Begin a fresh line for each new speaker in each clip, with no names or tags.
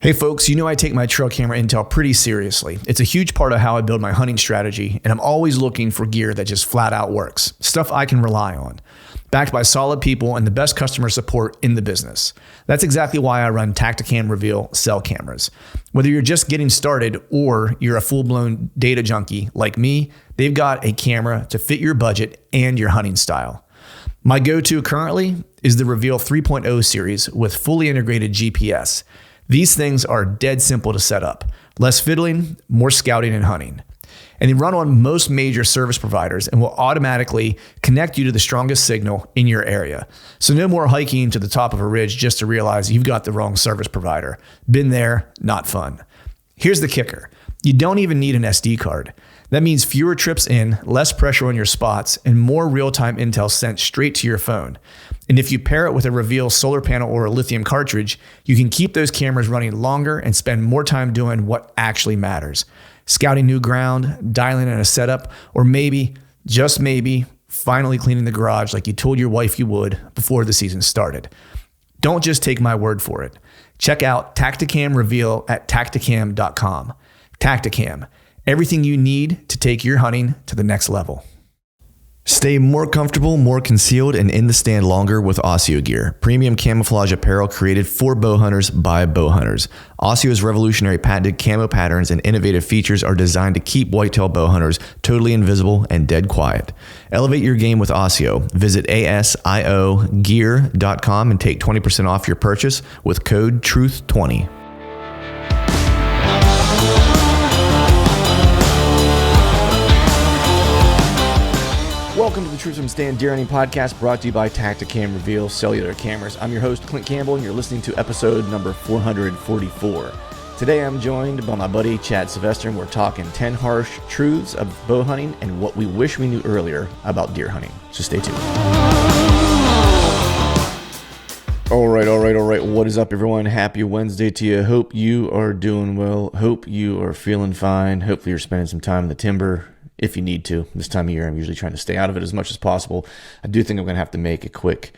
Hey folks, you know I take my trail camera intel pretty seriously. It's a huge part of how I build my hunting strategy, and I'm always looking for gear that just flat out works. Stuff I can rely on. Backed by solid people and the best customer support in the business. That's exactly why I run Tacticam Reveal cell cameras. Whether you're just getting started or you're a full-blown data junkie like me, they've got a camera to fit your budget and your hunting style. My go-to currently is the Reveal 3.0 series with fully integrated GPS. These things are dead simple to set up. Less fiddling, more scouting and hunting. And they run on most major service providers and will automatically connect you to the strongest signal in your area. So no more hiking to the top of a ridge just to realize you've got the wrong service provider. Been there, not fun. Here's the kicker. You don't even need an SD card. That means fewer trips in, less pressure on your spots, and more real-time intel sent straight to your phone. And if you pair it with a Reveal solar panel or a lithium cartridge, you can keep those cameras running longer and spend more time doing what actually matters. Scouting new ground, dialing in a setup, or maybe, just maybe, finally cleaning the garage like you told your wife you would before the season started. Don't just take my word for it. Check out Tacticam Reveal at tacticam.com. Tacticam. Everything you need to take your hunting to the next level. Stay more comfortable, more concealed, and in the stand longer with Asio gear. Premium camouflage apparel created for bow hunters by bow hunters. Asio's revolutionary patented camo patterns and innovative features are designed to keep whitetail bow hunters totally invisible and dead quiet. Elevate your game with Asio. Visit asiogear.com and take 20% off your purchase with code TRUTH20. Welcome to the Truth from Stand Deer Hunting Podcast, brought to you by Tacticam Reveal Cellular Cameras. I'm your host, Clint Campbell, and you're listening to episode number 444. Today I'm joined by my buddy, Chad Sylvester, and we're talking 10 harsh truths of bow hunting and what we wish we knew earlier about deer hunting. So stay tuned. All right. What is up, everyone? Happy Wednesday to you. Hope you are doing well. Hope you are feeling fine. Hopefully you're spending some time in the timber. If you need to. This time of year, I'm usually trying to stay out of it as much as possible. I do think I'm going to have to make a quick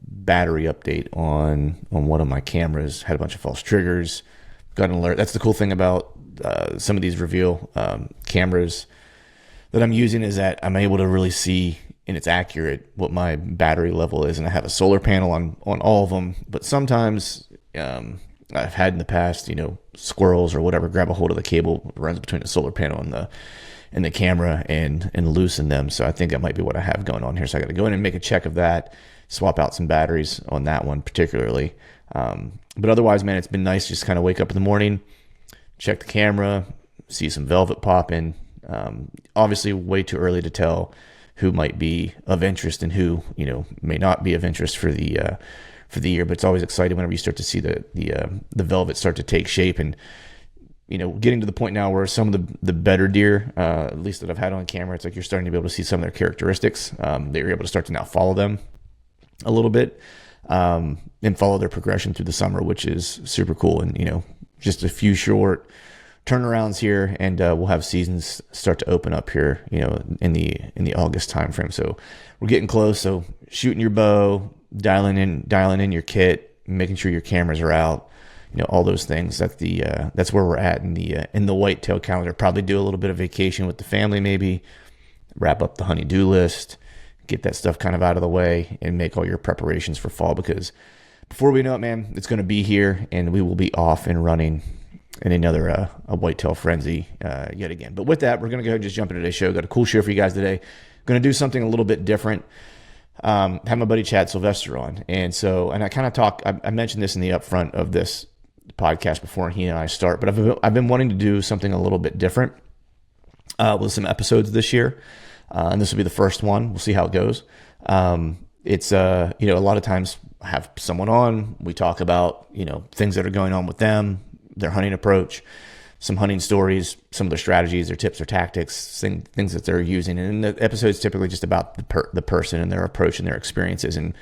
battery update on one of my cameras. Had a bunch of false triggers. Got an alert. That's the cool thing about some of these Reveal cameras that I'm using is that I'm able to really see, and it's accurate, what my battery level is. And I have a solar panel on all of them. But sometimes I've had in the past, squirrels or whatever grab a hold of the cable that runs between the solar panel and the camera and loosen them. So I think that might be what I have going on here. So I got to go in and make a check of that, swap out some batteries on that one particularly. But otherwise, man, it's been nice just kind of wake up in the morning, check the camera, see some velvet pop in. Obviously way too early to tell who might be of interest and who, may not be of interest for the year, but it's always exciting whenever you start to see the velvet start to take shape and, getting to the point now where some of the better deer, at least that I've had on camera, it's like you're starting to be able to see some of their characteristics. That you're able to start to now follow them a little bit and follow their progression through the summer, which is super cool. And, just a few short turnarounds here and we'll have seasons start to open up here, in the August timeframe. So we're getting close. So shooting your bow, dialing in your kit, making sure your cameras are out. All those things. That's where we're at in the whitetail calendar. Probably do a little bit of vacation with the family, maybe wrap up the honey-do list, get that stuff kind of out of the way, and make all your preparations for fall. Because before we know it, man, it's going to be here, and we will be off and running in another a whitetail frenzy yet again. But with that, we're going to go ahead and just jump into today's show. Got a cool show for you guys today. Going to do something a little bit different. Have my buddy Chad Sylvester on, and I kind of I mentioned this in the upfront of this podcast before he and I start, but I've been wanting to do something a little bit different with some episodes this year, and this will be the first one. We'll see how it goes. It's a lot of times I have someone on, we talk about things that are going on with them, their hunting approach, some hunting stories, some of their strategies, their tips or tactics, things that they're using, and the episode's typically just about the person and their approach and their experiences, and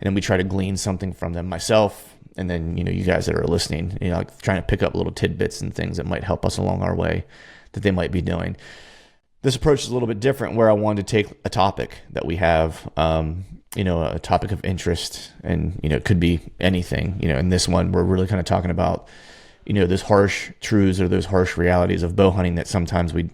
then we try to glean something from them, myself. And then, you guys that are listening, like trying to pick up little tidbits and things that might help us along our way that they might be doing. this approach is a little bit different, where I wanted to take a topic that we have, a topic of interest, and, it could be anything. In this one, we're really kind of talking about, those harsh truths or those harsh realities of bow hunting that sometimes we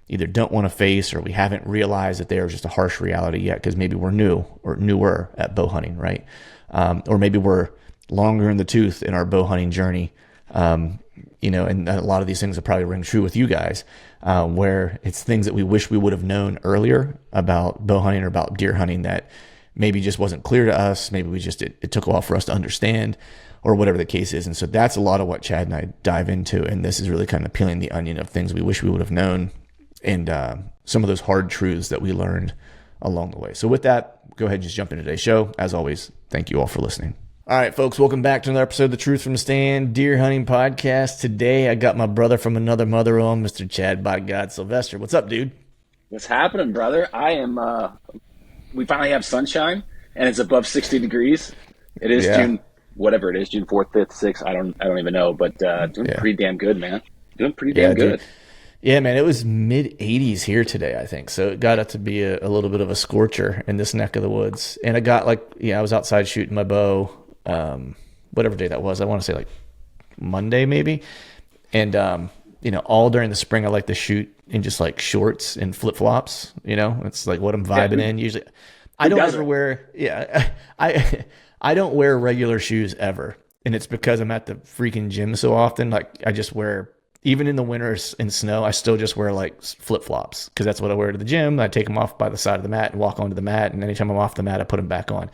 either don't want to face, or we haven't realized that they are just a harsh reality yet, because maybe we're new or newer at bow hunting, right? Or maybe we're longer in the tooth in our bow hunting journey. And a lot of these things will probably ring true with you guys, where it's things that we wish we would have known earlier about bow hunting or about deer hunting that maybe just wasn't clear to us. Maybe it took a while for us to understand, or whatever the case is. And so that's a lot of what Chad and I dive into. And this is really kind of peeling the onion of things we wish we would have known, and some of those hard truths that we learned along the way. So with that, go ahead and just jump into today's show. As always, thank you all for listening. All right, folks, welcome back to another episode of the Truth from the Stand Deer Hunting Podcast. Today, I got my brother from another mother on, Mr. Chad by God Sylvester. What's up, dude?
What's happening, brother? I am, we finally have sunshine, and it's above 60 degrees. It is June, whatever it is, June 4th, 5th, 6th, I don't even know, but doing pretty damn good, man. Doing pretty damn good.
Dude. Yeah, man, it was mid-80s here today, I think. So it got up to be a little bit of a scorcher in this neck of the woods. And I got I was outside shooting my bow, whatever day that was. I want to say like Monday maybe. And, all during the spring, I like to shoot in just like shorts and flip-flops. It's like what I'm vibing in usually. I don't ever wear, I don't wear regular shoes ever. And it's because I'm at the freaking gym so often. Like I just wear, even in the winters and snow, I still just wear like flip-flops, because that's what I wear to the gym. I take them off by the side of the mat and walk onto the mat. And anytime I'm off the mat, I put them back on.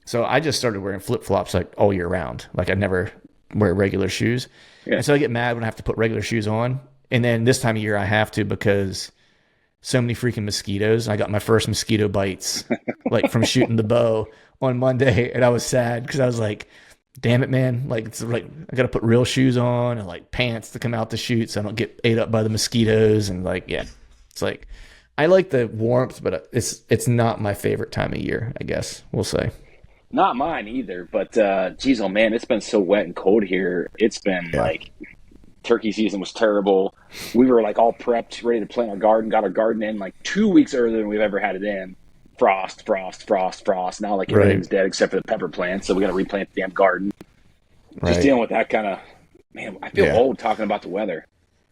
So I just started wearing flip-flops like all year round. Like I never wear regular shoes. Yeah. And so I get mad when I have to put regular shoes on. And then this time of year I have to, because so many freaking mosquitoes. I got my first mosquito bites like from shooting the bow on Monday. And I was sad because I was like, damn it, man. Like, it's like, I got to put real shoes on and like pants to come out to shoot so I don't get ate up by the mosquitoes. And like, it's like, I like the warmth, but it's not my favorite time of year, I guess we'll say.
Not mine either, but geez, oh man, it's been so wet and cold here. It's been like, turkey season was terrible. We were like all prepped, ready to plant our garden, got our garden in like 2 weeks earlier than we've ever had it in. Frost. Now like everything's dead except for the pepper plants, so we got to replant the damn garden. Just dealing with that kind of, man, I feel old talking about the weather.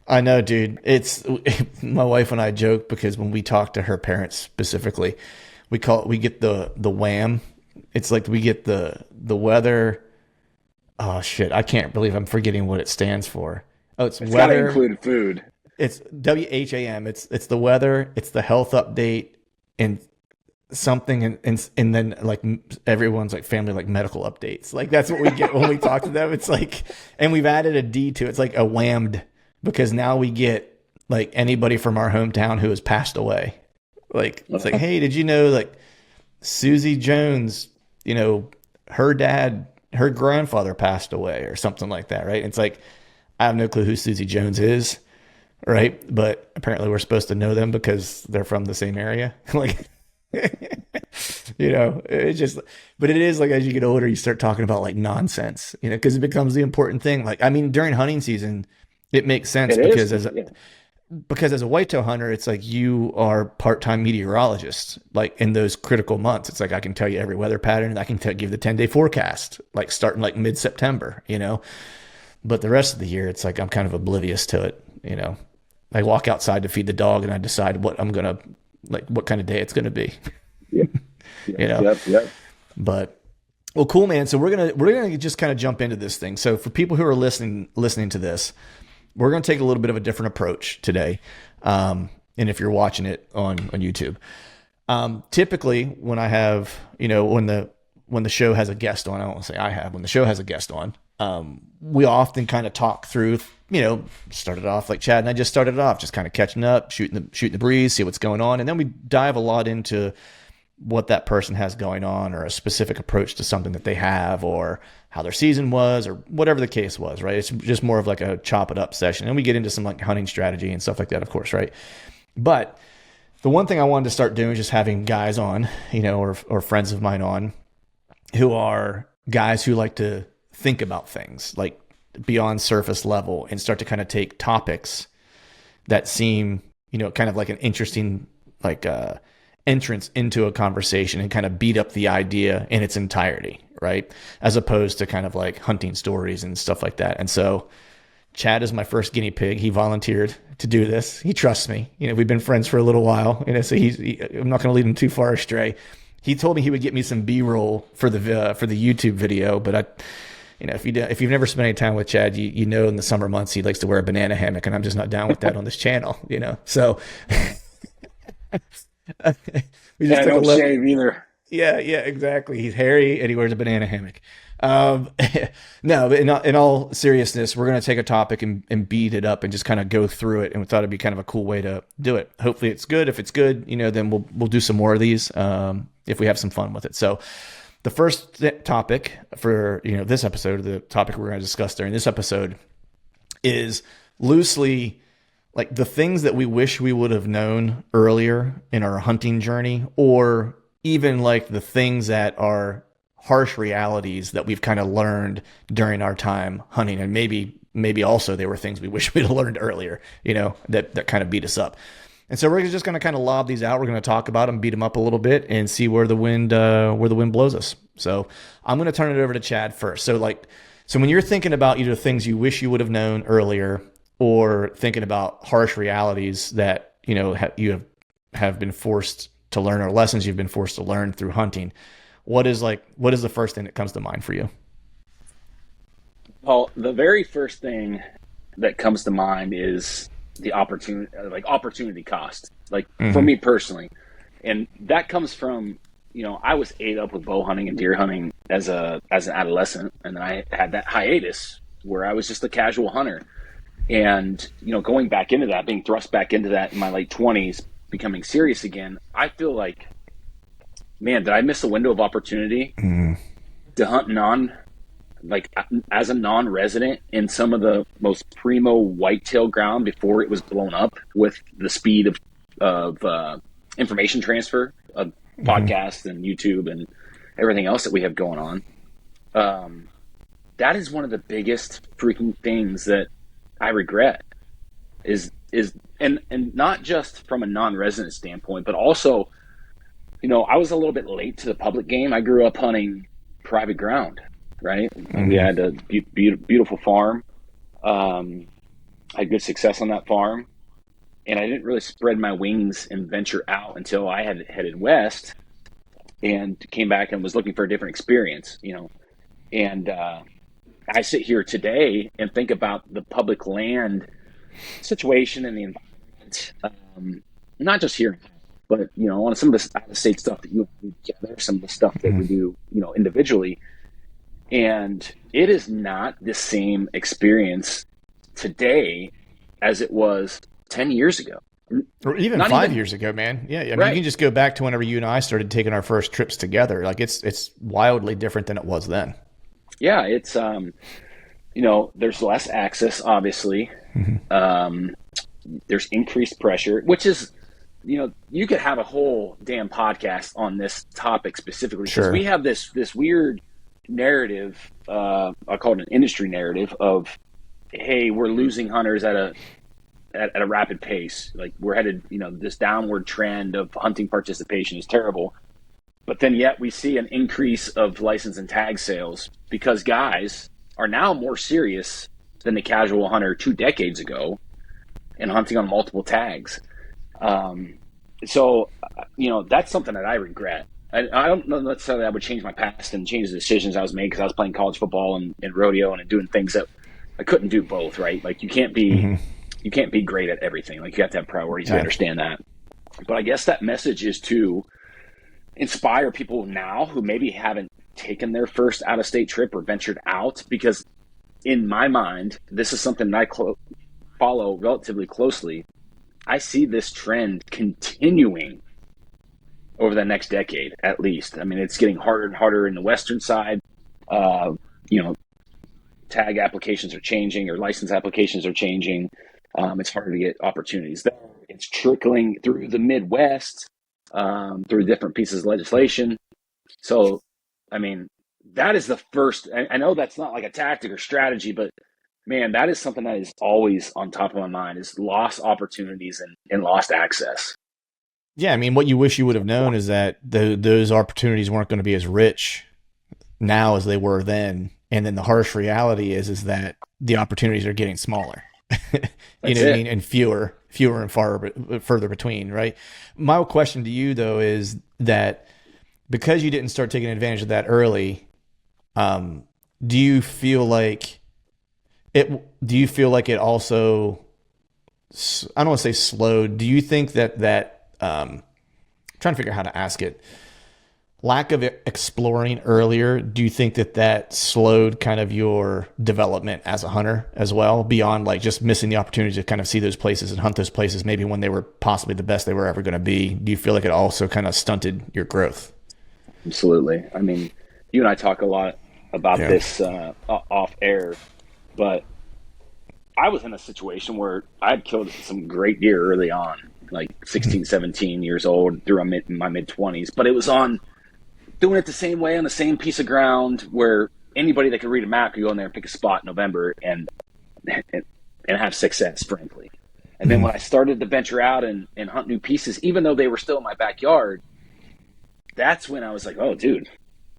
I know, dude. It's my wife and I joke, because when we talk to her parents specifically, we get the wham. It's like we get the weather. Oh shit, I can't believe I'm forgetting what it stands for. Oh, it's weather.
Gotta include food.
It's WHAM. It's the weather. It's the health update and something, and then like everyone's like family like medical updates. Like that's what we get when we talk to them. It's like, and we've added a D to it. It's like a whammed, because now we get like anybody from our hometown who has passed away. Like it's like, hey, did you know like Susie Jones, her grandfather passed away or something like that, right? It's like, I have no clue who Susie Jones is, right? But apparently we're supposed to know them because they're from the same area. Like, it's just, but it is like, as you get older, you start talking about like nonsense, because it becomes the important thing. Like, I mean, during hunting season, it makes sense because as a whitetail hunter, it's like you are part-time meteorologist, like in those critical months. It's like, I can tell you every weather pattern. I can give the 10-day forecast, like starting like mid-September, but the rest of the year, it's like, I'm kind of oblivious to it. I walk outside to feed the dog and I decide what I'm going to, like what kind of day it's going to be.
Yep.
But well, cool, man. So we're going to just kind of jump into this thing. So for people who are listening to this, we're going to take a little bit of a different approach today. And if you're watching it on YouTube, typically when I have, when the show has a guest on, I don't want to say I have, when the show has a guest on, we often kind of talk through, started off like Chad and I just started off, just kind of catching up, shooting the breeze, see what's going on. And then we dive a lot into what that person has going on, or a specific approach to something that they have, or how their season was, or whatever the case was, right? It's just more of like a chop it up session. And we get into some like hunting strategy and stuff like that, of course, right? But the one thing I wanted to start doing is just having guys on, or friends of mine on, who are guys who like to think about things like beyond surface level and start to kind of take topics that seem, kind of like an interesting like entrance into a conversation and kind of beat up the idea in its entirety, right? As opposed to kind of like hunting stories and stuff like that. And so Chad is my first guinea pig. He volunteered to do this. He trusts me. We've been friends for a little while, so I'm not going to lead him too far astray. He told me he would get me some B-roll for the YouTube video, but if you've never spent any time with Chad, you know in the summer months he likes to wear a banana hammock, and I'm just not down with that on this channel, So we just
don't shave either.
Yeah, exactly. He's hairy and he wears a banana hammock. No, but in all seriousness, we're going to take a topic and beat it up and just kind of go through it. And we thought it'd be kind of a cool way to do it. Hopefully it's good. If it's good, then we'll do some more of these if we have some fun with it. So the first topic for this episode, the topic we're going to discuss during this episode, is loosely like the things that we wish we would have known earlier in our hunting journey, or even like the things that are harsh realities that we've kind of learned during our time hunting. And maybe also they were things we wish we'd have learned earlier, that kind of beat us up. And so we're just going to kind of lob these out. We're going to talk about them, beat them up a little bit, and see where the wind blows us. So I'm going to turn it over to Chad first. So when you're thinking about either things you wish you would have known earlier, or thinking about harsh realities that you have been forced to learn, or lessons you've been forced to learn through hunting, what is the first thing that comes to mind for you?
Well, the very first thing that comes to mind is the opportunity cost, for me personally. And that comes from, I was ate up with bow hunting and deer hunting as an adolescent. And then I had that hiatus where I was just a casual hunter. And, going back into that, being thrust back into that in my late 20s, becoming serious again, I feel like, man, did I miss a window of opportunity to hunt as a non-resident in some of the most primo whitetail ground before it was blown up with the speed of information transfer of podcasts and YouTube and everything else that we have going on. That is one of the biggest freaking things that I regret is not just from a non-resident standpoint, but also, I was a little bit late to the public game. I grew up hunting private ground, right? Mm-hmm. We had a beautiful farm. I had good success on that farm, and I didn't really spread my wings and venture out until I had headed west and came back and was looking for a different experience, and I sit here today and think about the public land situation and the environment, not just here, but on some of the out-of-state stuff that you do together, some of the stuff that we do, individually, and it is not the same experience today as it was 10 years ago,
or even 5 years ago, man. Yeah, I mean, right. You can just go back to whenever you and I started taking our first trips together. Like it's wildly different than it was then.
Yeah, it's there's less access, obviously. Mm-hmm. There's increased pressure, which is, you could have a whole damn podcast on this topic specifically, because we have this weird narrative, I call it an industry narrative of, hey, we're losing hunters at a rapid pace. Like we're headed, this downward trend of hunting participation is terrible. But then yet we see an increase of license and tag sales because guys are now more serious than the casual hunter 2 decades ago and hunting on multiple tags. So that's something that I regret. I don't know necessarily I would change my past and change the decisions I was making, because I was playing college football and rodeo and doing things that I couldn't do both, right? Like you can't be great at everything. Like you have to have priorities. I understand that. But I guess that message is to inspire people now who maybe haven't taken their first out-of-state trip or ventured out, because in my mind, this is something that I follow relatively closely. I see this trend continuing over the next decade, at least. I mean, it's getting harder and harder in the Western side. Tag applications are changing, or license applications are changing. It's harder to get opportunities there. It's trickling through the Midwest, through different pieces of legislation. So, I mean, that is the first. I know that's not like a tactic or strategy, but Man, that is something that is always on top of my mind is lost opportunities and lost access.
Yeah, I mean, what you wish you would have known is that those opportunities weren't going to be as rich now as they were then. And then the harsh reality is that the opportunities are getting smaller. You know what I mean? And fewer and further between, right? My question to you though is that because you didn't start taking advantage of that early, do you feel like it also, I don't want to say slowed. Do you think that I'm trying to figure out how to ask it. Lack of exploring earlier, do you think that slowed kind of your development as a hunter as well, beyond like just missing the opportunity to kind of see those places and hunt those places maybe when they were possibly the best they were ever going to be? Do you feel like it also kind of stunted your growth?
Absolutely. I mean, you and I talk a lot about this off air, but I was in a situation where I had killed some great deer early on, like 16, 17 years old through my mid 20s, but it was on doing it the same way on the same piece of ground where anybody that could read a map could go in there and pick a spot in November and have success, frankly. And then when I started to venture out and hunt new pieces, even though they were still in my backyard, that's when I was like, oh, dude,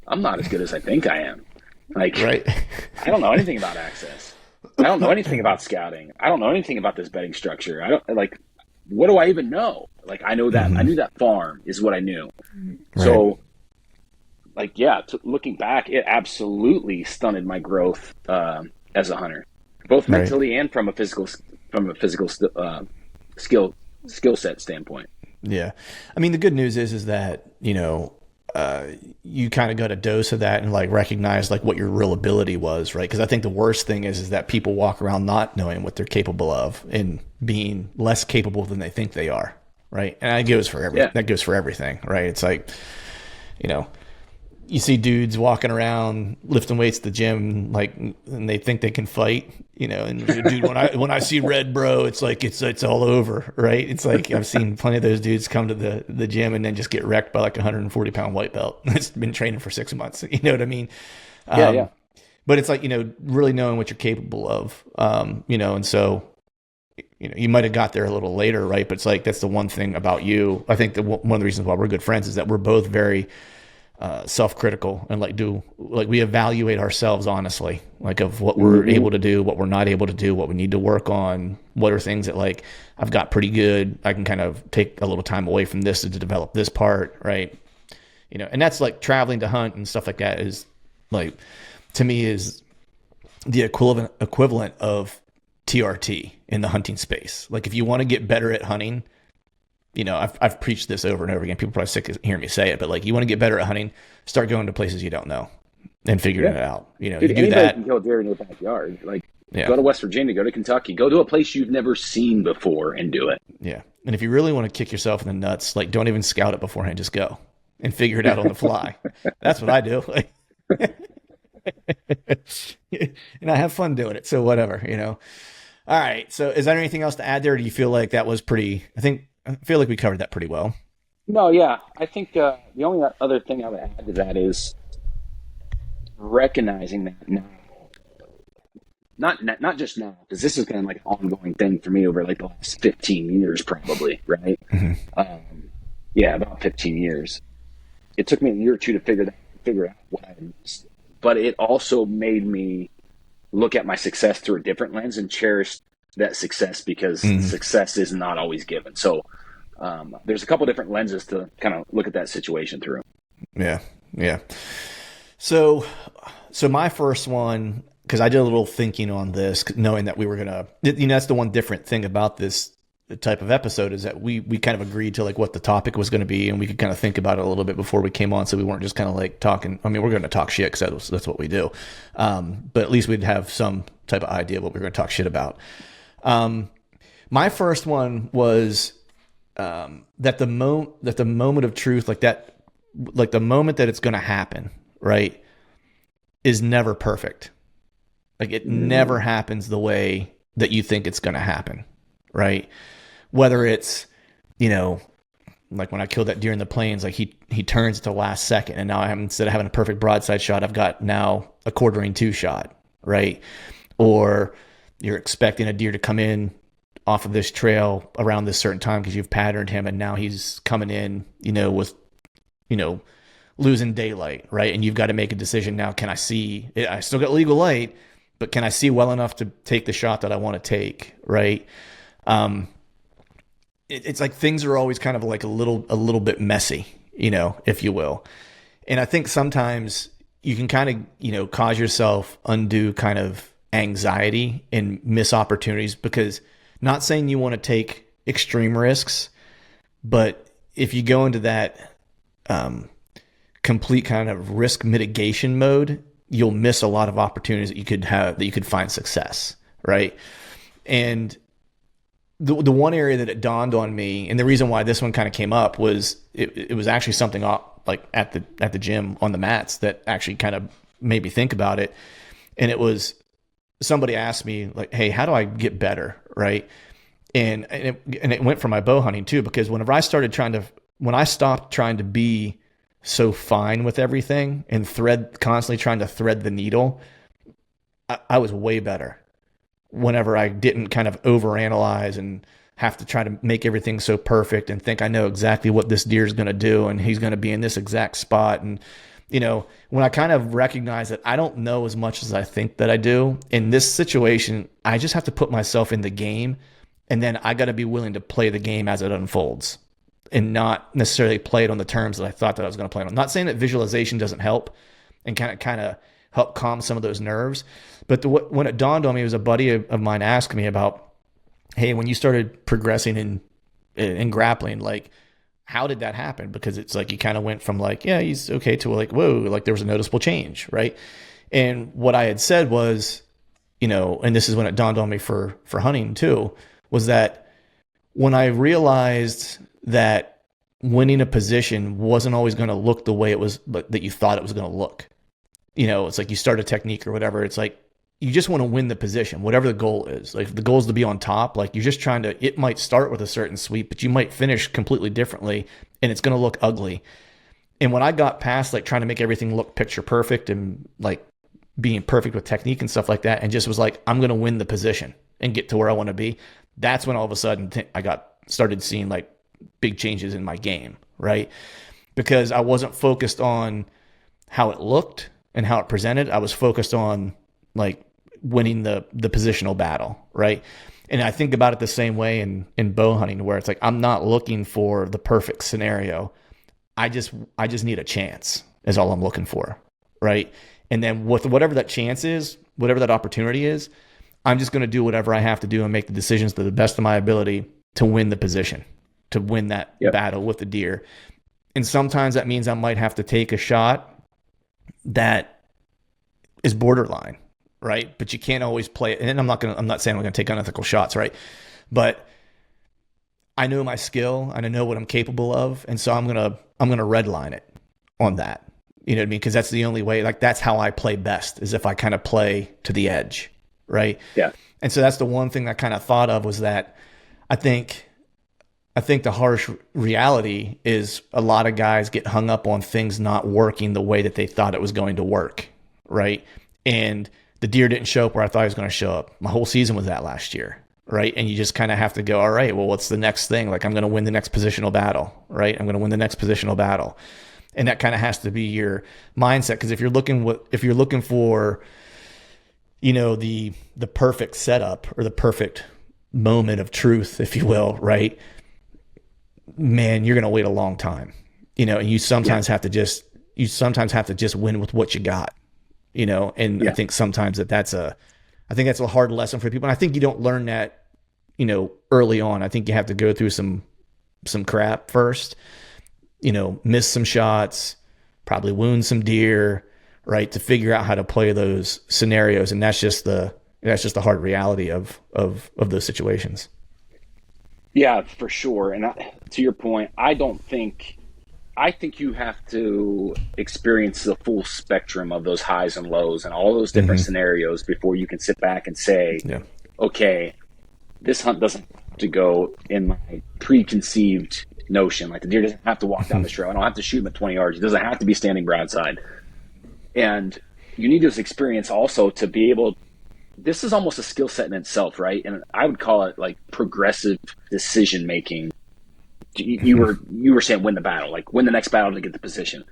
I'm not as good as I think I am. Like,
right.
I don't know anything about access. I don't know anything about scouting. I don't know anything about this bedding structure. I don't like, what do I even know? Like, I know that I knew that farm is what I knew. Right. So, like, yeah, looking back, it absolutely stunted my growth as a hunter, both mentally and from a physical skill set standpoint.
Yeah, I mean, the good news is that you kind of got a dose of that and like recognize like what your real ability was, right? Because I think the worst thing is that people walk around not knowing what they're capable of and being less capable than they think they are, right? And that goes for that goes for everything, right? It's like, you see dudes walking around lifting weights at the gym, like, and they think they can fight, and dude, when I see red, bro, it's like, it's all over, right? It's like, I've seen plenty of those dudes come to the gym and then just get wrecked by like a 140-pound white belt that's been training for 6 months. You know what I mean?
Yeah.
But it's like, really knowing what you're capable of, and so, you might've got there a little later, right? But it's like, that's the one thing about you. I think that one of the reasons why we're good friends is that we're both very, self-critical and we evaluate ourselves honestly, like of what we're able to do, what we're not able to do, what we need to work on, what are things that like I've got pretty good, I can kind of take a little time away from this to develop this part, right? And that's like traveling to hunt and stuff like that is like, to me, is the equivalent of TRT in the hunting space. Like, if you want to get better at hunting, I've preached this over and over again. People are probably sick of hearing me say it, but like, you want to get better at hunting, start going to places you don't know and figuring it out.
Dude,
you do that.
Can kill a deer in your backyard. Like, go to West Virginia, go to Kentucky, go to a place you've never seen before and do it. Yeah.
And if you really want to kick yourself in the nuts, like, don't even scout it beforehand. Just go and figure it out on the fly. That's what I do. And I have fun doing it. So whatever, All right. So is there anything else to add there? Or do you feel like that was I feel like we covered that pretty well.
No, yeah. I think the only other thing I would add to that is recognizing that now. Not just now, because this has been like an ongoing thing for me over like the last 15 years probably, right? About 15 years. It took me a year or two to figure out what but it also made me look at my success through a different lens and cherish that success, because success is not always given. So there's a couple different lenses to kind of look at that situation through.
Yeah. So my first one, because I did a little thinking on this, knowing that we were gonna, that's the one different thing about this type of episode is that we kind of agreed to like what the topic was going to be, and we could kind of think about it a little bit before we came on, so we weren't just kind of like talking. I mean, we're going to talk shit because that's what we do, but at least we'd have some type of idea of what we we're going to talk shit about. My first one was that the moment of truth, like the moment that it's going to happen, right, is never perfect. Like, it never happens the way that you think it's going to happen, right? Whether it's, like when I killed that deer in the plains, like he turns at the last second, and now instead of having a perfect broadside shot, I've got now a quartering 2 shot, right? Or you're expecting a deer to come in off of this trail around this certain time because you've patterned him, and now he's coming in, with, losing daylight, right? And you've got to make a decision now. Can I see? I still got legal light, but can I see well enough to take the shot that I want to take, right? It's like things are always kind of like a little bit messy, if you will. And I think sometimes you can kind of, cause yourself undue kind of anxiety and miss opportunities, because not saying you want to take extreme risks, but if you go into that complete kind of risk mitigation mode, you'll miss a lot of opportunities that you could find success, right? And the one area that it dawned on me, and the reason why this one kind of came up, was it was actually something like at the gym on the mats that actually kind of made me think about it. And it was, somebody asked me like, hey, how do I get better, right? And it went for my bow hunting too, because when I stopped trying to be so fine with everything and constantly trying to thread the needle, I was way better whenever I didn't kind of overanalyze and have to try to make everything so perfect and think I know exactly what this deer is going to do and he's going to be in this exact spot. And, when I kind of recognize that I don't know as much as I think that I do in this situation, I just have to put myself in the game, and then I got to be willing to play the game as it unfolds and not necessarily play it on the terms that I thought that I was going to play it on. I'm not saying that visualization doesn't help and kind of help calm some of those nerves. But when it dawned on me, it was a buddy of mine asking me about, hey, when you started progressing in grappling, like, how did that happen? Because it's like you kind of went from like, yeah, he's okay, to like, whoa, like there was a noticeable change, right? And what I had said was, and this is when it dawned on me for hunting too, was that when I realized that winning a position wasn't always going to look the way it was that you thought it was going to look. It's like you start a technique or whatever. It's like you just want to win the position, whatever the goal is. Like if the goal is to be on top, like you're just trying to, it might start with a certain sweep, but you might finish completely differently and it's going to look ugly. And when I got past like trying to make everything look picture perfect and like being perfect with technique and stuff like that, and just was like, I'm going to win the position and get to where I want to be, that's when all of a sudden I started seeing like big changes in my game, right? Because I wasn't focused on how it looked and how it presented. I was focused on like winning the positional battle, right? And I think about it the same way in bow hunting, where it's like I'm not looking for the perfect scenario. I just need a chance is all I'm looking for, right? And then with whatever that chance is, whatever that opportunity is, I'm just going to do whatever I have to do and make the decisions to the best of my ability to win the position, to win that battle with the deer. And sometimes that means I might have to take a shot that is borderline, right? But you can't always play it. And I'm not saying I'm going to take unethical shots, right? But I know my skill and I know what I'm capable of. And so I'm going to redline it on that. You know what I mean? Because that's the only way, like that's how I play best, is if I kind of play to the edge, right?
Yeah.
And so that's the one thing I kind of thought of, was that I think the harsh reality is a lot of guys get hung up on things not working the way that they thought it was going to work, right? And the deer didn't show up where I thought he was going to show up. My whole season was that last year, right? And you just kind of have to go, all right, well, what's the next thing? Like, I'm going to win the next positional battle, right? I'm going to win the next positional battle. And that kind of has to be your mindset. Because if you're looking for, the perfect setup or the perfect moment of truth, if you will, right? Man, you're going to wait a long time, and you sometimes have to just win with what you got, and I think sometimes that's a hard lesson for people. And I think you don't learn that, early on. I think you have to go through some crap first, miss some shots, probably wound some deer, right? To figure out how to play those scenarios. And that's just the hard reality of those situations.
Yeah, for sure. And to your point, I think you have to experience the full spectrum of those highs and lows and all those different scenarios before you can sit back and say, okay, this hunt doesn't have to go in my preconceived notion. Like the deer doesn't have to walk down the trail. I don't have to shoot him at 20 yards. He doesn't have to be standing broadside. And you need this experience also to be able this is almost a skill set in itself, right? And I would call it like progressive decision making. You were saying win the battle, like win the next battle to get the position.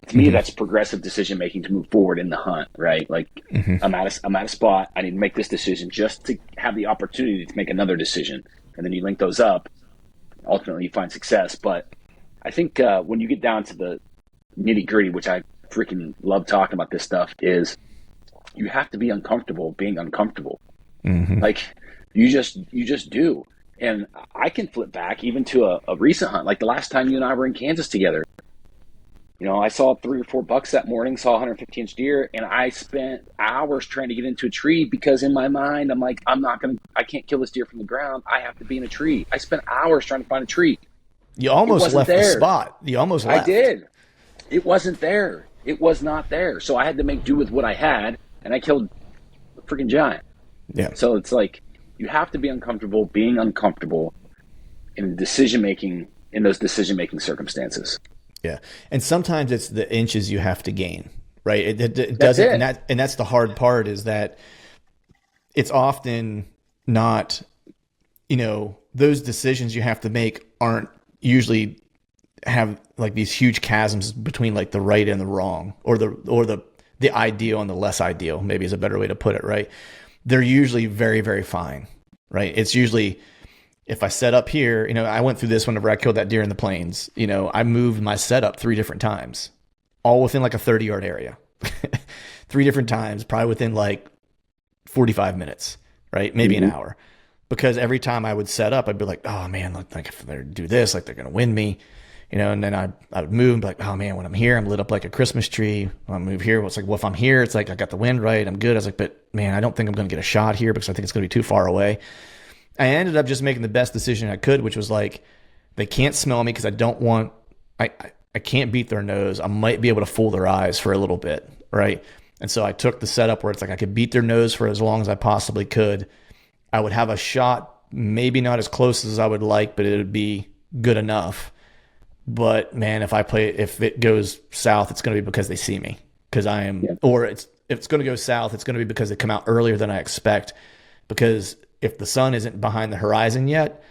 To me, that's progressive decision making to move forward in the hunt, right? Like I'm at a spot. I need to make this decision just to have the opportunity to make another decision, and then you link those up. Ultimately, you find success. But I think when you get down to the nitty gritty, which I freaking love talking about this stuff, is you have to be uncomfortable being uncomfortable. Like you just do. And I can flip back even to a recent hunt, like the last time you and I were in Kansas together. You know, I saw 3 or 4 bucks that morning, saw a 150-inch deer, and I spent hours trying to get into a tree because in my mind, I'm like, I can't kill this deer from the ground. I have to be in a tree. I spent hours trying to find a tree.
You almost left the spot. You almost left.
I did. It wasn't there. It was not there. So I had to make do with what I had, and I killed a freaking giant.
Yeah.
So it's like you have to be uncomfortable being uncomfortable in decision-making, in those decision-making circumstances.
Yeah. And sometimes it's the inches you have to gain, right? It doesn't, and that's the hard part, is that it's often not, those decisions you have to make aren't usually have like these huge chasms between like the right and the wrong, or the ideal and the less ideal, maybe is a better way to put it, right? They're usually very, very fine, right? It's usually, if I set up here, I went through this whenever I killed that deer in the plains. I moved my setup 3 different times, all within like a 30-yard area. 3 different times, probably within like 45 minutes, right? Maybe an hour. Because every time I would set up, I'd be like, oh man, like if they do this, like they're going to win me. And then I would move and be like, oh man, when I'm here, I'm lit up like a Christmas tree. When I move here, well, it's like, well, if I'm here, it's like I got the wind right, I'm good. I was like, but man, I don't think I'm going to get a shot here because I think it's going to be too far away. I ended up just making the best decision I could, which was like, they can't smell me because I can't beat their nose. I might be able to fool their eyes for a little bit, right? And so I took the setup where it's like I could beat their nose for as long as I possibly could. I would have a shot, maybe not as close as I would like, but it would be good enough. But man, if it goes south, it's going to be because they see me, because I am, or if it's going to go south, it's going to be because they come out earlier than I expect. Because if the sun isn't behind the horizon yet,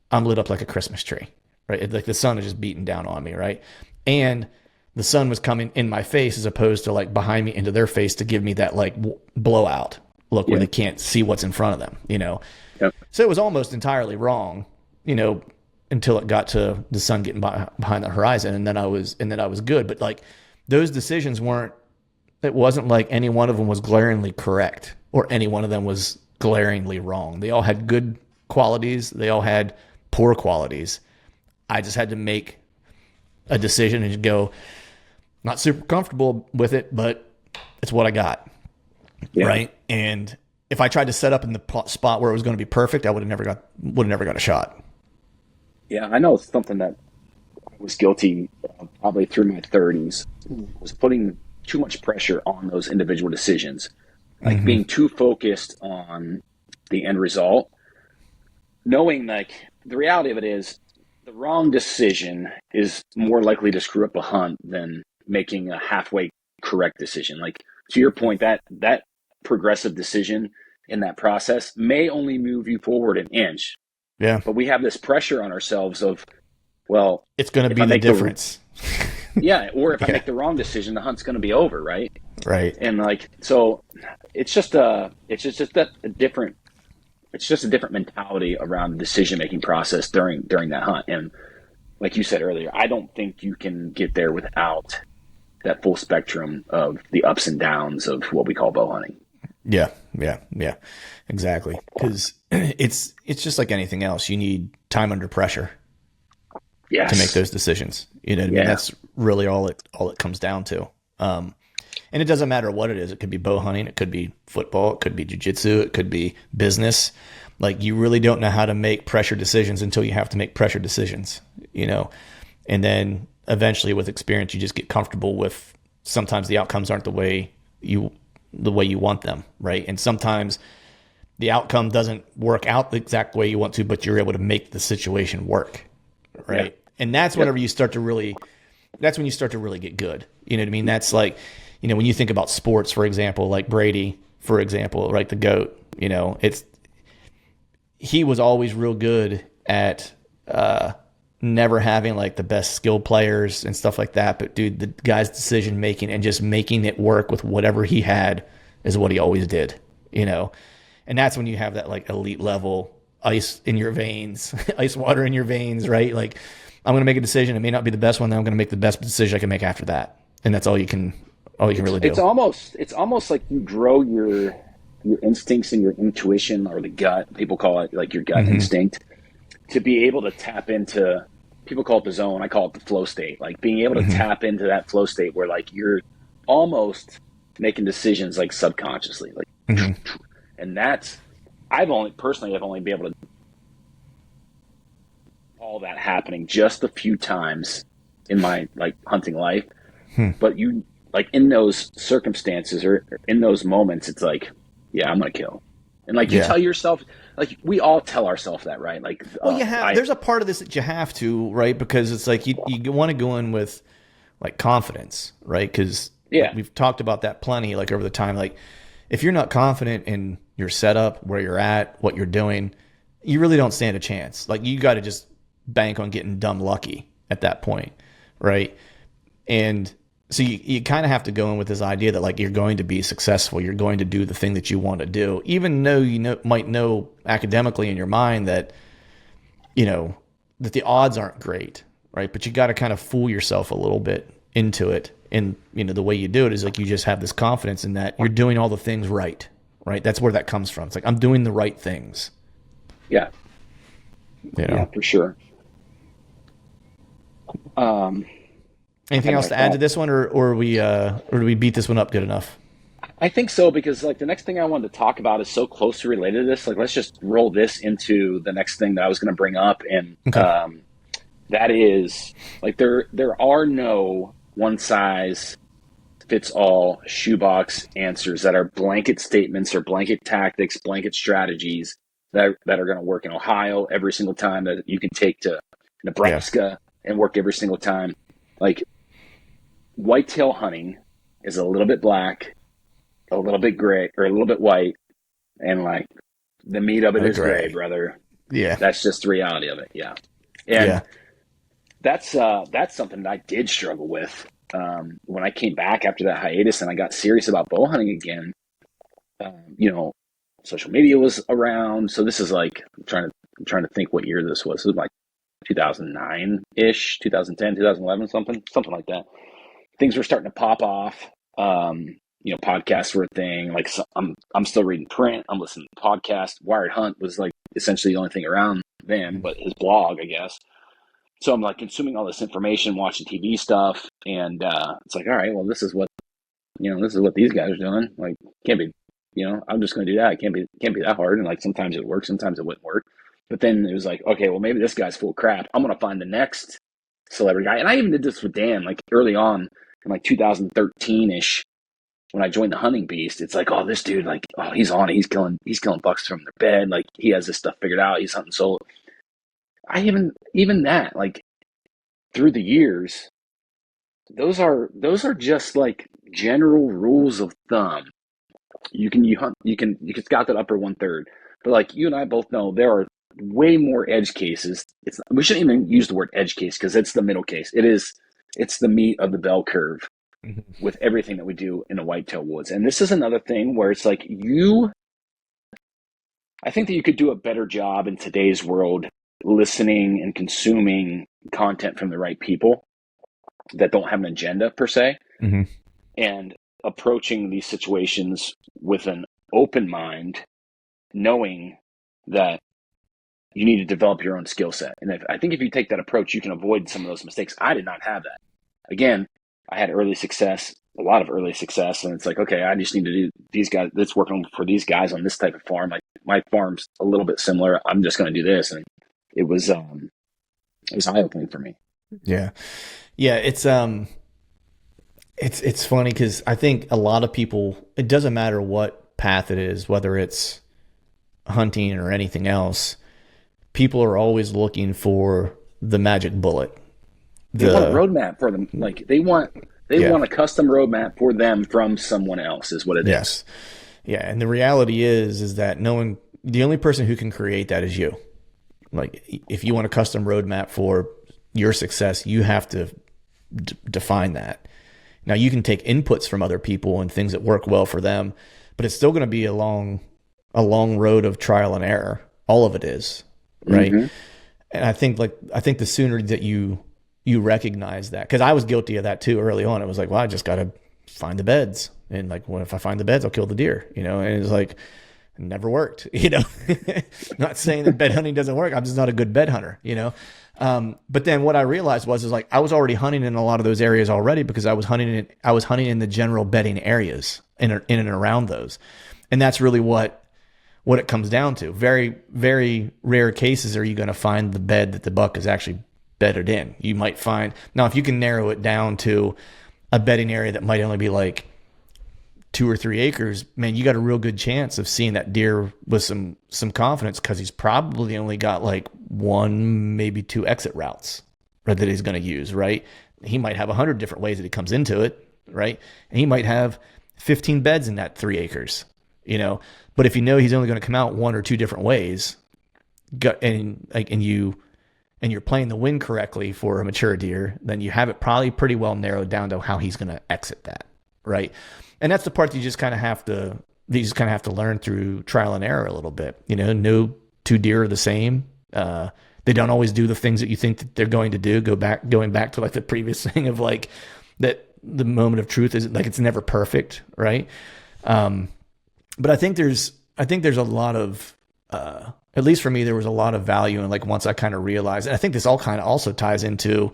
I'm lit up like a Christmas tree, right? Like the sun is just beating down on me, right? And the sun was coming in my face as opposed to like behind me into their face to give me that like blowout look where they can't see what's in front of them, Yep. So it was almost entirely wrong, until it got to the sun getting behind the horizon, and then I was good. But like those decisions it wasn't like any one of them was glaringly correct or any one of them was glaringly wrong. They all had good qualities. They all had poor qualities. I just had to make a decision and go, not super comfortable with it, but it's what I got. Yeah. Right. And if I tried to set up in the spot where it was going to be perfect, I would have never got a shot.
Yeah, I know it's something that I was guilty of probably through my 30s, was putting too much pressure on those individual decisions, like being too focused on the end result, knowing like the reality of it is the wrong decision is more likely to screw up a hunt than making a halfway correct decision. Like to your point, that progressive decision in that process may only move you forward an inch.
Yeah.
But we have this pressure on ourselves of, well,
it's going to be the difference.
Or if I make the wrong decision, the hunt's going to be over, right?
Right.
And like, so it's just a different mentality around the decision-making process during that hunt. And like you said earlier, I don't think you can get there without that full spectrum of the ups and downs of what we call bow hunting.
Yeah, exactly. Because it's just like anything else. You need time under pressure to make those decisions. You know what I mean? That's really all it comes down to. And it doesn't matter what it is. It could be bow hunting. It could be football. It could be jiu-jitsu. It could be business. Like you really don't know how to make pressure decisions until you have to make pressure decisions, and then eventually with experience, you just get comfortable with sometimes the outcomes aren't the way you want them. Right. And sometimes the outcome doesn't work out the exact way you want to, but you're able to make the situation work. Right. Yeah. And that's whenever you start to really, that's when you start to really get good. You know what I mean? That's like, when you think about sports, for example, like Brady for example, right? The GOAT, he was always real good at never having like the best skill players and stuff like that. But dude, the guy's decision making and just making it work with whatever he had is what he always did, And that's when you have that like elite level ice in your veins, ice water in your veins, right? Like I'm going to make a decision. It may not be the best one. Then I'm going to make the best decision I can make after that. And that's all you can really do.
It's almost like you grow your instincts and your intuition, or the gut. People call it like your gut instinct, to be able to tap into. People call it the zone. I call it the flow state. Like being able to tap into that flow state where like you're almost making decisions like subconsciously, like, and that's. I've only been able to all that happening just a few times in my like hunting life, but you. Like in those circumstances or in those moments, it's like, yeah, I'm gonna kill, and like you tell yourself, like we all tell ourselves that, right? Like,
well, there's a part of this that you have to, right? Because it's like you want to go in with like confidence, right? Because we've talked about that plenty, like over the time. Like if you're not confident in your setup, where you're at, what you're doing, you really don't stand a chance. Like you got to just bank on getting dumb lucky at that point, right? And so you kind of have to go in with this idea that like you're going to be successful, you're going to do the thing that you want to do, even though might know academically in your mind that that the odds aren't great, right? But you got to kind of fool yourself a little bit into it, and the way you do it is like you just have this confidence in that you're doing all the things right? That's where that comes from. It's like I'm doing the right things.
Yeah, yeah, for sure.
Anything else to add to this one, or do we beat this one up good enough?
I think so, because like the next thing I wanted to talk about is so closely related to this. Like, let's just roll this into the next thing that I was going to bring up, and that is like there are no one size fits all shoebox answers that are blanket statements or blanket tactics, blanket strategies that are going to work in Ohio every single time, that you can take to Nebraska and work every single time. Like, whitetail hunting is a little bit black, a little bit gray, or a little bit white, and like the meat of it is gray, brother. Yeah, that's just the reality of it. Yeah, and that's something that I did struggle with when I came back after that hiatus and I got serious about bow hunting again. Social media was around, so this is like I'm trying to think what year this was. It was like 2009-ish, 2010, 2011, something like that. Things were starting to pop off. Podcasts were a thing. Like, so I'm still reading print. I'm listening to podcasts. Wired Hunt was like essentially the only thing around then, but his blog, I guess. So I'm like consuming all this information, watching TV stuff, and it's like, all right, well, this is what these guys are doing. Like, can't be, I'm just going to do that. It can't be that hard. And like sometimes it works, sometimes it wouldn't work. But then it was like, okay, well, maybe this guy's full of crap. I'm going to find the next celebrity guy. And I even did this with Dan, like early on in like 2013-ish, when I joined the Hunting Beast. It's like, oh, this dude, like, oh, he's on it. He's killing bucks from their bed. Like, he has this stuff figured out. He's hunting solo. I even that, like, through the years, those are just like general rules of thumb. You can scout that upper 1/3. But like you and I both know, there are way more edge cases. We shouldn't even use the word edge case, because it's the middle case. It's the meat of the bell curve with everything that we do in the whitetail woods. And this is another thing where it's like I think that you could do a better job in today's world listening and consuming content from the right people that don't have an agenda per se, and approaching these situations with an open mind, knowing that you need to develop your own skill set. And I think if you take that approach, you can avoid some of those mistakes. I did not have that. Again, I had a lot of early success, and it's like, okay, I just need to do these guys. Let's work for these guys on this type of farm. Like, my farm's a little bit similar. I'm just going to do this, and it was eye-opening for me.
Yeah, it's funny because I think a lot of people, it doesn't matter what path it is, whether it's hunting or anything else, people are always looking for the magic bullet.
They want a roadmap for them. Like, they want a custom roadmap for them from someone else, is what it is.
Yeah, and the reality is that no one, the only person who can create that is you. Like, if you want a custom roadmap for your success, you have to define that. Now, you can take inputs from other people and things that work well for them, but it's still going to be a long road of trial and error. All of it is, right?
Mm-hmm.
And I think the sooner that you recognize that, because I was guilty of that too early on. It was like, well, I just got to find the beds, and like, well, if I find the beds, I'll kill the deer, you know. And it's like, it never worked, you know. Not saying that bed hunting doesn't work. I'm just not a good bed hunter, you know. But then what I realized is like I was already hunting in a lot of those areas already, because I was hunting in the general bedding areas in and around those, and that's really what it comes down to. Very, very rare cases are you going to find the bed that the buck is actually bedded in. You might find, now if you can narrow it down to a bedding area that might only be like 2 or 3 acres, man, you got a real good chance of seeing that deer with some confidence, because he's probably only got like 1, maybe 2 exit routes that he's going to use, right? He might have 100 different ways that he comes into it, right? And he might have 15 beds in that 3 acres, you know. But if you know he's only going to come out 1 or 2 different ways, and you're playing the wind correctly for a mature deer, then you have it probably pretty well narrowed down to how he's going to exit that, right? And that's the part that you just kind of have to learn through trial and error a little bit. You know, no 2 deer are the same. They don't always do the things that you think that they're going to do. Going back to like the previous thing of like that the moment of truth is like it's never perfect, right? But I think there's a lot of, at least for me, there was a lot of value in like once I kind of realized, and I think this all kind of also ties into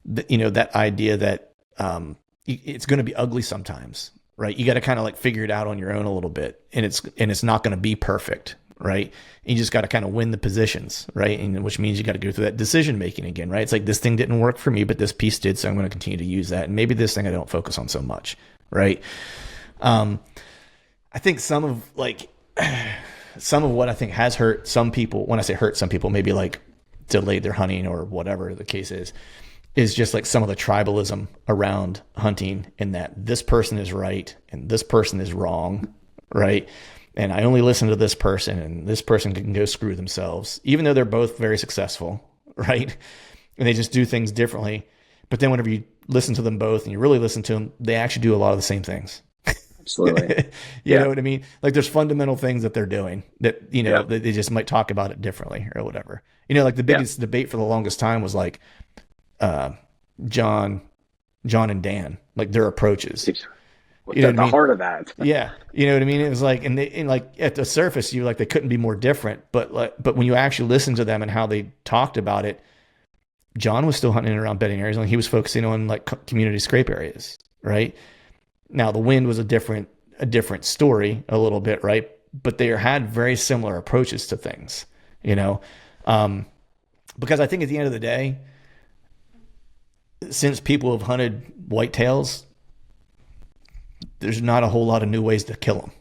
that idea that it's going to be ugly sometimes, right? You got to kind of like figure it out on your own a little bit, and it's not going to be perfect, right? And you just got to kind of win the positions, right? And which means you got to go through that decision making again, right? It's like, this thing didn't work for me, but this piece did, so I'm going to continue to use that, and maybe this thing I don't focus on so much, right? I think some of what I think has hurt some people, when I say hurt some people, maybe like delayed their hunting or whatever the case is just like some of the tribalism around hunting, in that this person is right and this person is wrong, right? And I only listen to this person, and this person can go screw themselves, even though they're both very successful, right? And they just do things differently. But then whenever you listen to them both and you really listen to them, they actually do a lot of the same things.
Absolutely.
You know what I mean? Like, there's fundamental things that they're doing that, that they just might talk about it differently or whatever. Like the biggest debate for the longest time was like, John and Dan, like their approaches.
The heart of that.
Yeah. You know what I mean? It was like, and like at the surface, you like, they couldn't be more different, but when you actually listen to them and how they talked about it, John was still hunting around bedding areas, and he was focusing on like community scrape areas, right? Now the wind was a different story a little bit, right? But they had very similar approaches to things, because I think at the end of the day, since people have hunted whitetails, there's not a whole lot of new ways to kill them.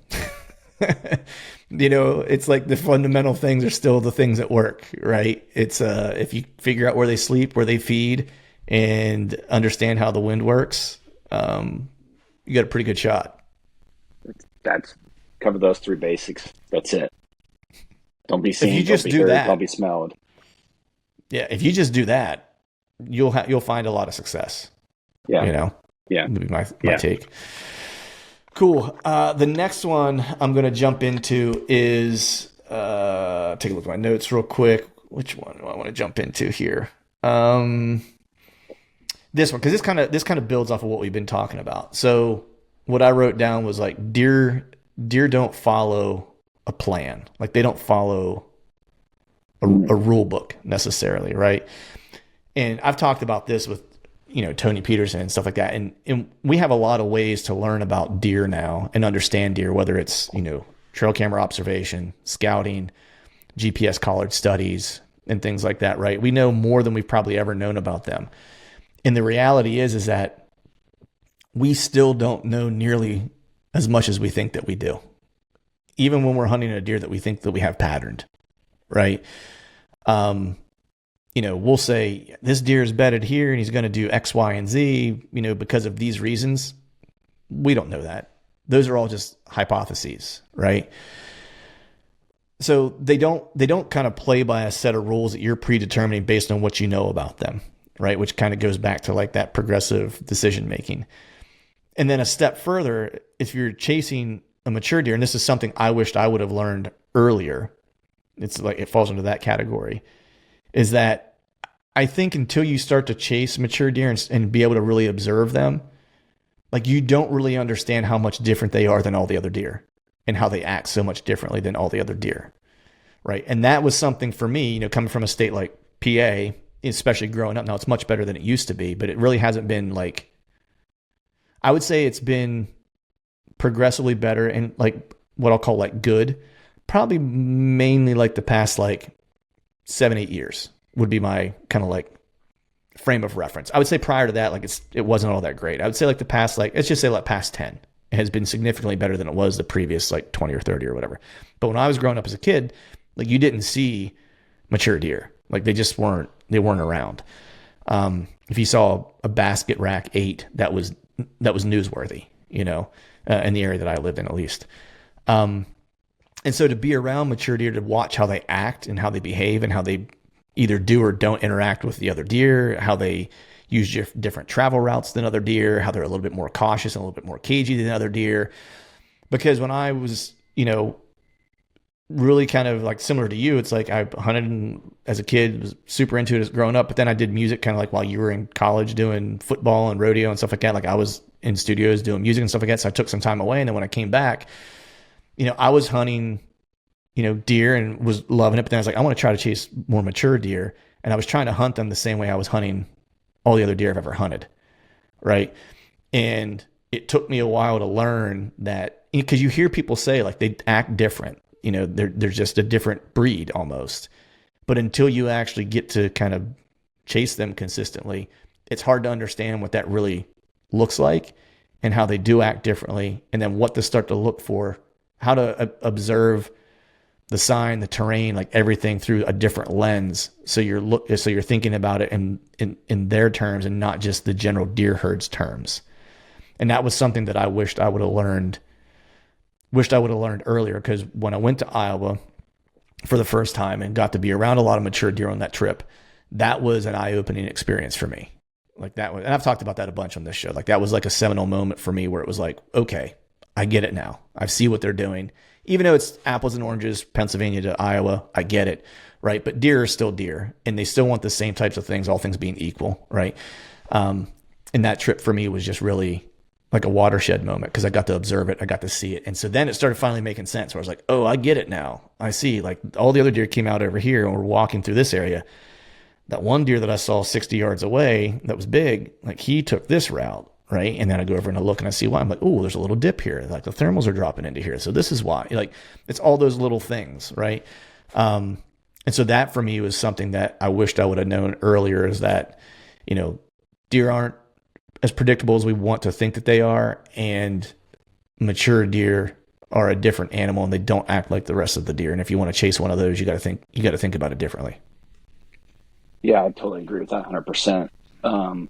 It's like the fundamental things are still the things that work, right? It's if you figure out where they sleep, where they feed, and understand how the wind works, you got a pretty good shot.
That's cover those 3 basics. That's it. Don't be seen.
If you just
don't be
do
heard,
that,
don't be smelled.
Yeah, if you just do that, you'll find a lot of success.
Yeah.
Yeah. Would be my take. Cool. The next one I'm going to jump into is take a look at my notes real quick. Which one do I want to jump into here? This one, because this kind of builds off of what we've been talking about. So what I wrote down was like deer don't follow a plan. Like, they don't follow a rule book necessarily, right? And I've talked about this with Tony Peterson and stuff like that. And we have a lot of ways to learn about deer now and understand deer, whether it's, trail camera observation, scouting, GPS collared studies, and things like that, right? We know more than we've probably ever known about them. And the reality is that we still don't know nearly as much as we think that we do. Even when we're hunting a deer that we think that we have patterned, right? We'll say this deer is bedded here and he's going to do X, Y, and Z, because of these reasons. We don't know that. Those are all just hypotheses, right? So they don't kind of play by a set of rules that you're predetermining based on what you know about them, right? Which kind of goes back to like that progressive decision making. And then a step further, if you're chasing a mature deer, and this is something I wished I would have learned earlier, it's like it falls into that category, is that I think until you start to chase mature deer and be able to really observe them, like you don't really understand how much different they are than all the other deer and how they act so much differently than all the other deer, right? And that was something for me, you know, coming from a state like PA, especially growing up. Now it's much better than it used to be, but it really hasn't been like, I would say it's been progressively better and like what I'll call like good, probably mainly like the past like 7-8 years would be my kind of like frame of reference. I would say prior to that, like it wasn't all that great. I would say like the past, like, let's just say like past 10 has been significantly better than it was the previous like 20 or 30 or whatever. But when I was growing up as a kid, like you didn't see mature deer. Like they weren't around. If you saw a basket rack 8, that was newsworthy, you know, in the area that I lived in, at least. And so to be around mature deer, to watch how they act and how they behave and how they either do or don't interact with the other deer, how they use different travel routes than other deer, how they're a little bit more cautious and a little bit more cagey than other deer. Because when I was, you know, really kind of like similar to you, it's like I hunted as a kid, was super into it as growing up, but then I did music kind of like while you were in college doing football and rodeo and stuff like that. Like I was in studios doing music and stuff like that. So I took some time away. And then when I came back, you know, I was hunting, you know, deer and was loving it. But then I was like, I want to try to chase more mature deer. And I was trying to hunt them the same way I was hunting all the other deer I've ever hunted. Right. And it took me a while to learn that, because you hear people say like they act different, you know, they're just a different breed almost. But until you actually get to kind of chase them consistently, it's hard to understand what that really looks like and how they do act differently. And then what to start to look for, how to observe the sign, the terrain, like everything through a different lens. So you're thinking about it in their terms and not just the general deer herd's terms. And that was something that I wished I would have learned earlier, because when I went to Iowa for the first time and got to be around a lot of mature deer on that trip, that was an eye-opening experience for me. Like that was, and I've talked about that a bunch on this show. Like that was like a seminal moment for me where it was like, okay, I get it now. I see what they're doing. Even though it's apples and oranges, Pennsylvania to Iowa, I get it, right? But deer are still deer, and they still want the same types of things, all things being equal, right? And that trip for me was just really like a watershed moment, because I got to observe it, I got to see it. And so then it started finally making sense, where I was like, oh, I get it now. I see, like all the other deer came out over here and were walking through this area. That one deer that I saw 60 yards away that was big, like he took this route, right? And then I go over and I look and I see why. I'm like, oh, there's a little dip here. Like the thermals are dropping into here. So this is why. Like it's all those little things, right? And so that for me was something that I wished I would have known earlier, is that, you know, deer aren't as predictable as we want to think that they are, and mature deer are a different animal and they don't act like the rest of the deer. And if you want to chase one of those, you got to think about it differently.
Yeah, I totally agree with that 100%. I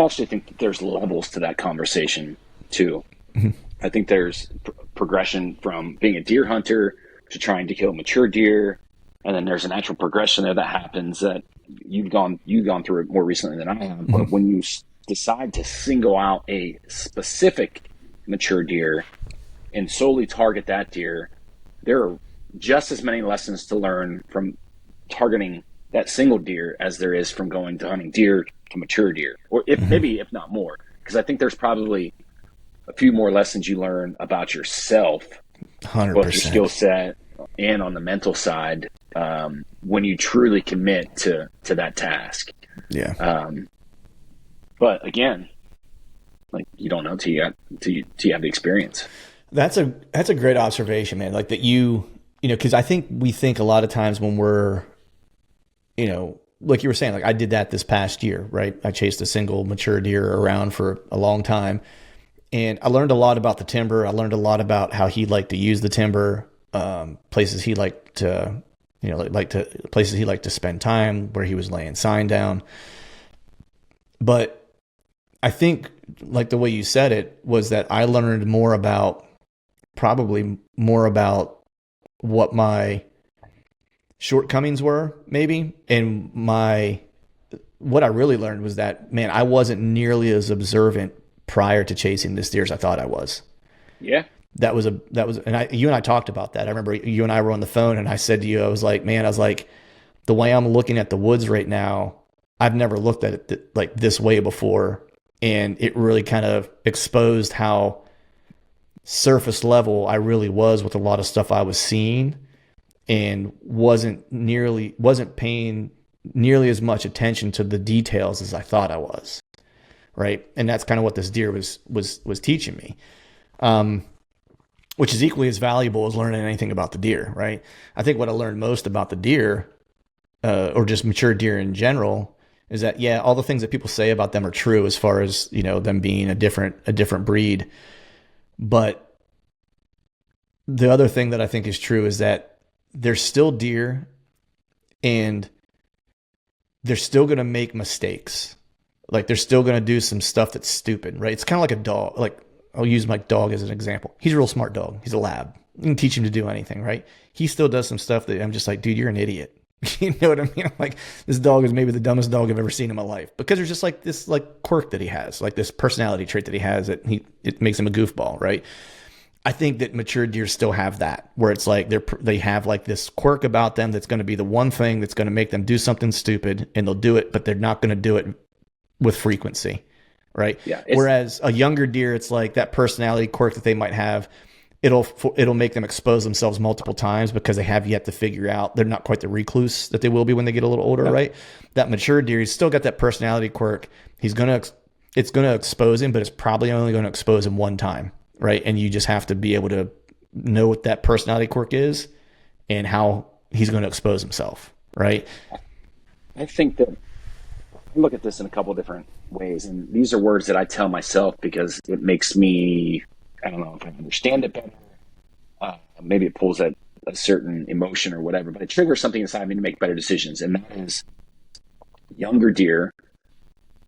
actually think that there's levels to that conversation too. Mm-hmm. I think there's progression from being a deer hunter to trying to kill mature deer. And then there's a natural progression there that happens that you've gone through it more recently than I have. Mm-hmm. But when you decide to single out a specific mature deer and solely target that deer, there are just as many lessons to learn from targeting that single deer as there is from going to hunting deer to mature deer, or if not more, because I think there's probably a few more lessons you learn about yourself,
100%.
Both your skill set and on the mental side, when you truly commit to that task.
Yeah.
But again, like you don't know till you have the experience.
That's a great observation, man. Like that you know, because I think we think a lot of times when we're, you know, like you were saying, like I did that this past year, right? I chased a single mature deer around for a long time, and I learned a lot about the timber. I learned a lot about how he liked to use the timber, places he liked to, you know, places he liked to spend time, where he was laying sign down. But I think, like the way you said it, was that I learned more about probably more about what my shortcomings were, maybe. And what I really learned was that, man, I wasn't nearly as observant prior to chasing this deer as I thought I was.
Yeah.
You and I talked about that. I remember you and I were on the phone, and I said to you, I was like, the way I'm looking at the woods right now, I've never looked at it like this way before. And it really kind of exposed how surface level I really was with a lot of stuff I was seeing, and wasn't paying nearly as much attention to the details as I thought I was. Right. And that's kind of what this deer was teaching me. Which is equally as valuable as learning anything about the deer, right? I think what I learned most about the deer, or just mature deer in general, is that, yeah, all the things that people say about them are true as far as, them being a different breed. But the other thing that I think is true is that they're still deer, and they're still going to make mistakes. Like, they're still going to do some stuff that's stupid, right? It's kind of like a dog. Like, I'll use my dog as an example. He's a real smart dog. He's a lab. You can teach him to do anything, right? He still does some stuff that I'm just like, dude, you're an idiot. You know what I mean? Like, this dog is maybe the dumbest dog I've ever seen in my life, because there's just like this like quirk that he has, like this personality trait that he has that it makes him a goofball, right? I think that mature deer still have that, where it's like they have like this quirk about them that's going to be the one thing that's going to make them do something stupid, and they'll do it, but they're not going to do it with frequency. Right.
Yeah.
Whereas a younger deer, it's like that personality quirk that they might have. It'll make them expose themselves multiple times because they have yet to figure out, they're not quite the recluse that they will be when they get a little older. Yep. Right. That mature deer, he's still got that personality quirk. It's going to expose him, but it's probably only going to expose him one time. Right. And you just have to be able to know what that personality quirk is and how he's going to expose himself. Right.
I think that I look at this in a couple of different ways, and these are words that I tell myself because it makes me, I don't know if I understand it better. Maybe it pulls at a certain emotion or whatever, but it triggers something inside me to make better decisions. And that is, younger deer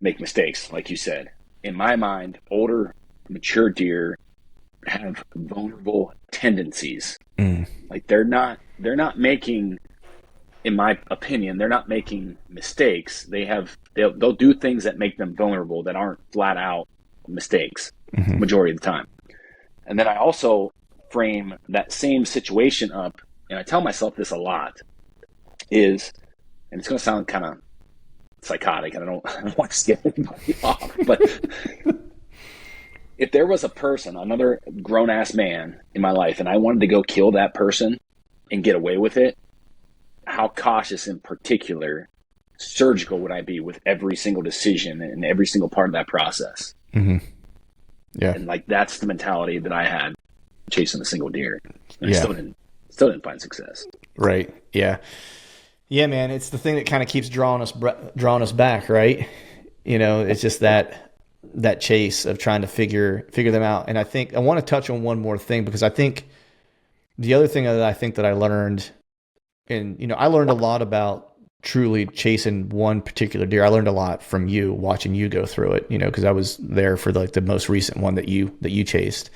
make mistakes, like you said. In my mind, older, mature deer have vulnerable tendencies. Like they're not making, in my opinion, they're not making mistakes. They'll do things that make them vulnerable that aren't flat out mistakes majority of the time. And then I also frame that same situation up, and I tell myself this a lot, and it's going to sound kind of psychotic, and I don't want to scare anybody off, but if there was a person, another grown-ass man in my life, and I wanted to go kill that person and get away with it, how cautious, in particular, surgical would I be with every single decision and every single part of that process?
Mm-hmm. Yeah.
And like, that's the mentality that I had chasing a single deer. And I still didn't find success.
Right. Yeah. Yeah, man. It's the thing that kind of keeps drawing us back, right? It's just that chase of trying to figure them out. And I think I want to touch on one more thing, because I think the other thing that I learned, and, I learned a lot about truly chasing one particular deer. I learned a lot from you, watching you go through it, because I was there for like the most recent one that you chased.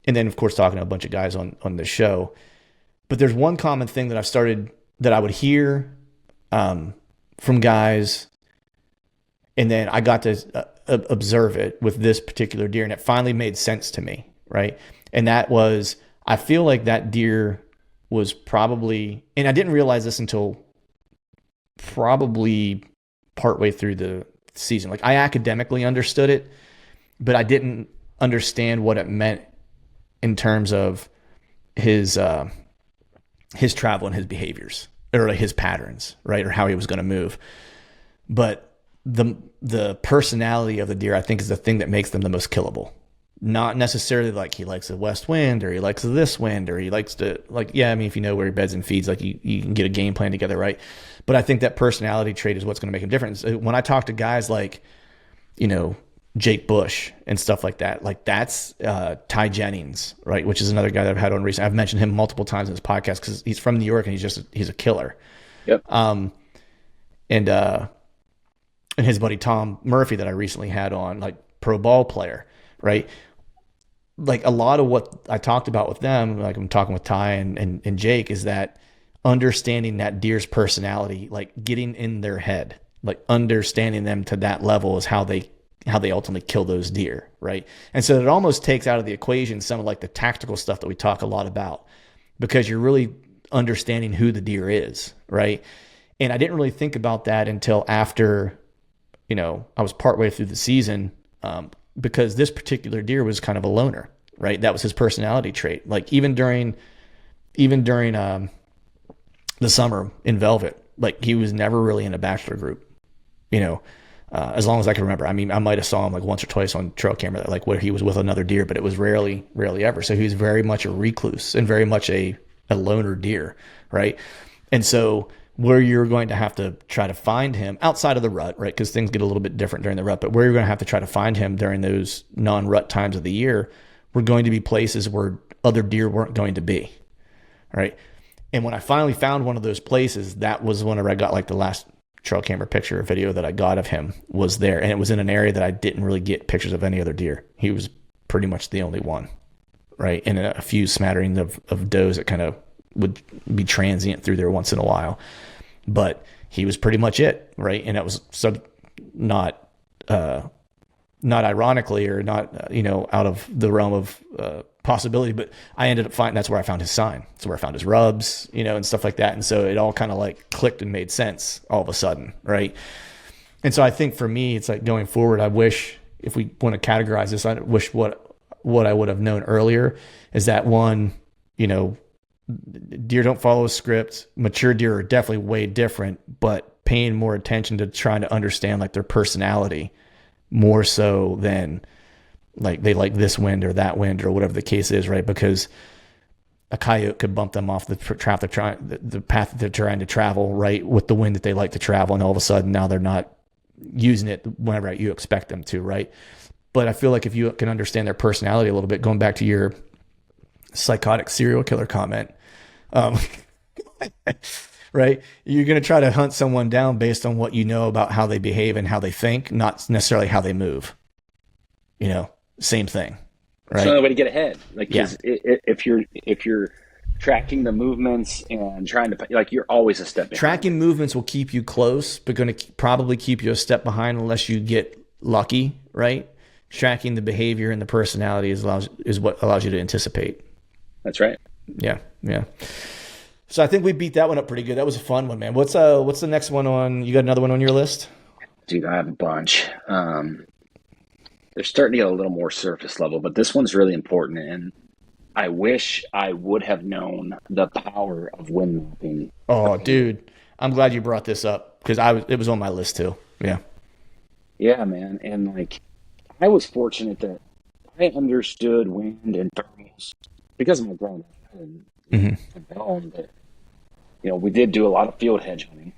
And then of course, talking to a bunch of guys on the show, but there's one common thing that I would hear, from guys. And then I got to observe it with this particular deer, and it finally made sense to me. Right. And that was, I feel like that deer was probably, and I didn't realize this until probably partway through the season. Like, I academically understood it, but I didn't understand what it meant in terms of his travel and his behaviors, or like his patterns, right? Or how he was going to move. But the personality of the deer, I think, is the thing that makes them the most killable. Not necessarily like he likes a west wind, or he likes this wind, or he likes to, like, yeah, I mean, if you know where he beds and feeds, like you can get a game plan together, right? But I think that personality trait is what's going to make him different. When I talk to guys like, Jake Bush and stuff like that, like that's Ty Jennings, right? Which is another guy that I've had on recently. I've mentioned him multiple times in this podcast because he's from New York, and he's a killer.
Yep.
And his buddy Tom Murphy that I recently had on, like pro ball player, right? like a lot of what I talked about with them, like I'm talking with Ty and Jake, is that understanding that deer's personality, like getting in their head, like understanding them to that level is how they ultimately kill those deer, right? And so it almost takes out of the equation some of like the tactical stuff that we talk a lot about, because you're really understanding who the deer is, right? And I didn't really think about that until after, I was partway through the season, because this particular deer was kind of a loner, right? That was his personality trait. Like even during the summer in Velvet, like he was never really in a bachelor group, as long as I can remember. I mean, I might have saw him like once or twice on trail camera, like where he was with another deer, but it was rarely ever. So he was very much a recluse and very much a loner deer, right? And so where you're going to have to try to find him outside of the rut, right? Because things get a little bit different during the rut, but where you're going to have to try to find him during those non-rut times of the year were going to be places where other deer weren't going to be, right? And when I finally found one of those places, that was whenever I got like the last trail camera picture or video that I got of him was there. And it was in an area that I didn't really get pictures of any other deer. He was pretty much the only one, right? And a few smatterings of does that kind of would be transient through there once in a while. But he was pretty much it, right? And it was so not ironically or not, out of the realm of possibility, but I ended up finding that's where I found his sign. That's where I found his rubs, and stuff like that. And so it all kind of like clicked and made sense all of a sudden, right? And so I think for me, it's like going forward, I wish, if we want to categorize this, I wish what I would have known earlier is that one, deer don't follow a script. Mature deer are definitely way different, but paying more attention to trying to understand like their personality more so than like they like this wind or that wind or whatever the case is, right? Because a coyote could bump them off the path that they're trying to travel, right, with the wind that they like to travel, and all of a sudden now they're not using it whenever you expect them to, right? But I feel like if you can understand their personality a little bit, going back to your psychotic serial killer comment, right? You're going to try to hunt someone down based on what you know about how they behave and how they think, not necessarily how they move. Same thing, right?
It's the only way to get ahead. Like,
yeah.
if you're tracking the movements and trying to, like, you're always a step behind.
Tracking movements will keep you close, but going to probably keep you a step behind unless you get lucky, right? Tracking the behavior and the personality is what allows you to anticipate.
That's right.
Yeah. So I think we beat that one up pretty good. That was a fun one, man. What's the next one on? You got another one on your list?
Dude, I have a bunch. They're starting to get a little more surface level, but this one's really important. And I wish I would have known the power of wind mapping.
Oh, dude, I'm glad you brought this up because it was on my list too. Yeah.
Yeah, man. And like, I was fortunate that I understood wind and thermals because of my granddad and home. But we did do a lot of field hedge hunting,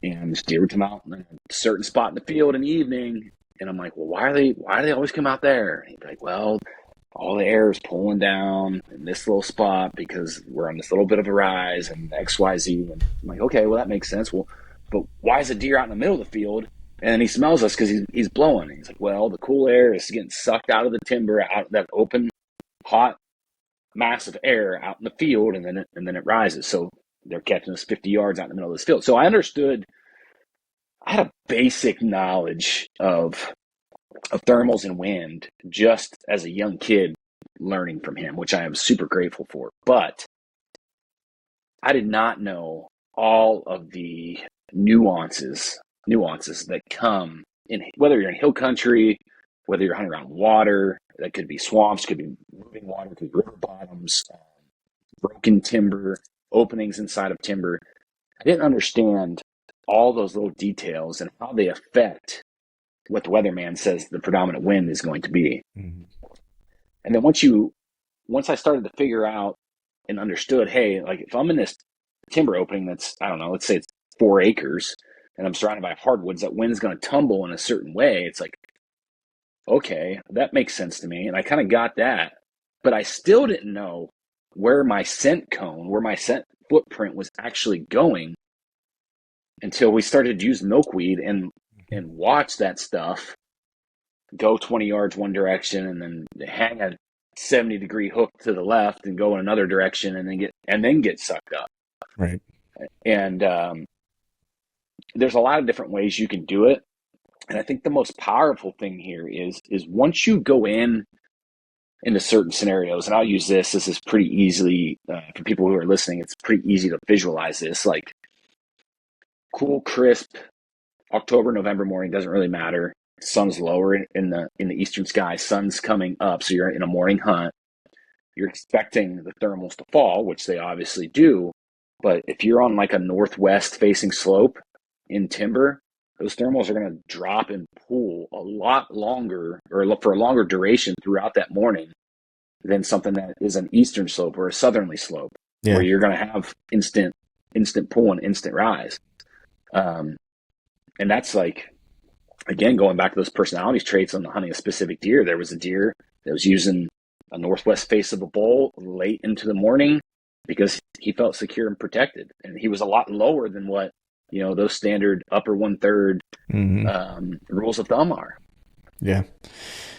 and this deer would come out in a certain spot in the field in the evening, and I'm like, well, why do they always come out there? And he'd be like, well, all the air is pulling down in this little spot because we're on this little bit of a rise and XYZ. And I'm like, okay, well, that makes sense. Well, but why is a deer out in the middle of the field? And then he smells us because he's blowing. And he's like, well, the cool air is getting sucked out of the timber, out of that open, hot mass of air out in the field, and then it rises. So they're catching us 50 yards out in the middle of this field. So I had a basic knowledge of thermals and wind just as a young kid learning from him, which I am super grateful for. But I did not know all of the nuances that come in, whether you're in hill country, whether you're hunting around water, that could be swamps, could be moving water, could be river bottoms, broken timber, openings inside of timber. I didn't understand all those little details and how they affect what the weatherman says the predominant wind is going to be. Mm-hmm. And then once I started to figure out and understood, hey, like if I'm in this timber opening that's, I don't know, let's say it's 4 acres and I'm surrounded by hardwoods, that wind's going to tumble in a certain way. It's like, okay, that makes sense to me. And I kind of got that, but I still didn't know where my scent cone, where my scent footprint was actually going until we started to use milkweed and watch that stuff go 20 yards one direction and then hang a 70-degree hook to the left and go in another direction and then get sucked up.
Right.
And there's a lot of different ways you can do it. And I think the most powerful thing here is once you go into certain scenarios, and I'll use this is pretty easily, for people who are listening, it's pretty easy to visualize this, like cool, crisp, October, November morning, doesn't really matter. Sun's lower in the eastern sky, sun's coming up, so you're in a morning hunt. You're expecting the thermals to fall, which they obviously do, but if you're on like a northwest facing slope in timber, those thermals are going to drop and pool a lot longer, or for a longer duration throughout that morning than something that is an eastern slope or a southerly slope, where you're going to have instant pull and instant rise. And that's like, again, going back to those personality traits on the hunting a specific deer. There was a deer that was using a northwest face of a bowl late into the morning because he felt secure and protected. And he was a lot lower than what, those standard upper 1/3 rules of thumb are.
Yeah.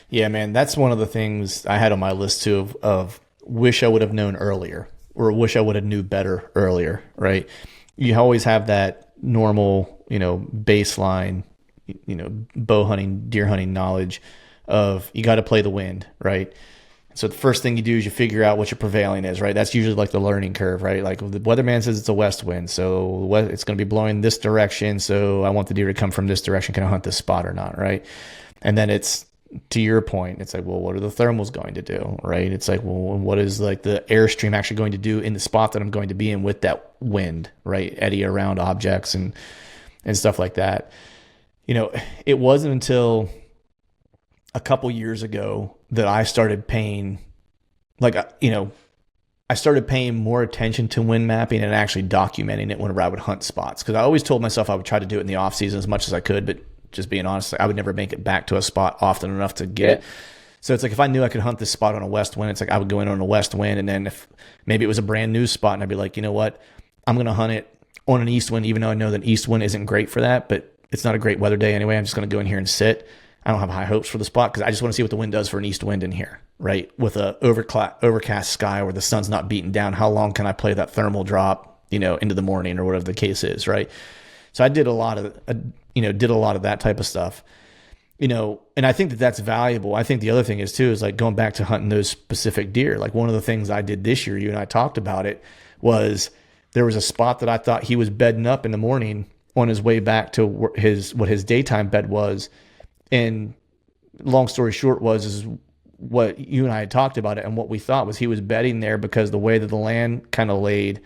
Yeah, man. That's one of the things I had on my list too of wish I would have known earlier, or wish I would have knew better earlier, right? You always have that normal, baseline, bow hunting, deer hunting knowledge of you got to play the wind, right? So the first thing you do is you figure out what your prevailing is, right? That's usually like the learning curve, right? Like the weatherman says it's a west wind, so it's going to be blowing this direction, so I want the deer to come from this direction. Can I hunt this spot or not, right? And then it's, to your point, it's like, well, what are the thermals going to do, right? It's like, well, what is like the airstream actually going to do in the spot that I'm going to be in with that wind, right? Eddy around objects and stuff like that. It wasn't until a couple years ago that I started paying, I started paying more attention to wind mapping and actually documenting it whenever I would hunt spots. Because I always told myself I would try to do it in the off season as much as I could, but just being honest, I would never make it back to a spot often enough to get it. So it's like, if I knew I could hunt this spot on a west wind, it's like I would go in on a west wind. And then if maybe it was a brand new spot and I'd be like, you know what, I'm going to hunt it on an east wind, even though I know that east wind isn't great for that, but it's not a great weather day anyway. I'm just going to go in here and sit. I don't have high hopes for the spot because I just want to see what the wind does for an east wind in here, right? With a overcast sky where the sun's not beating down, how long can I play that thermal drop, into the morning or whatever the case is, right? So I did a lot of that type of stuff, and I think that that's valuable. I think the other thing is too, is like going back to hunting those specific deer. Like one of the things I did this year, you and I talked about it, was there was a spot that I thought he was bedding up in the morning on his way back to what his daytime bed was. And long story short is what you and I had talked about it. And what we thought was he was bedding there because the way that the land kind of laid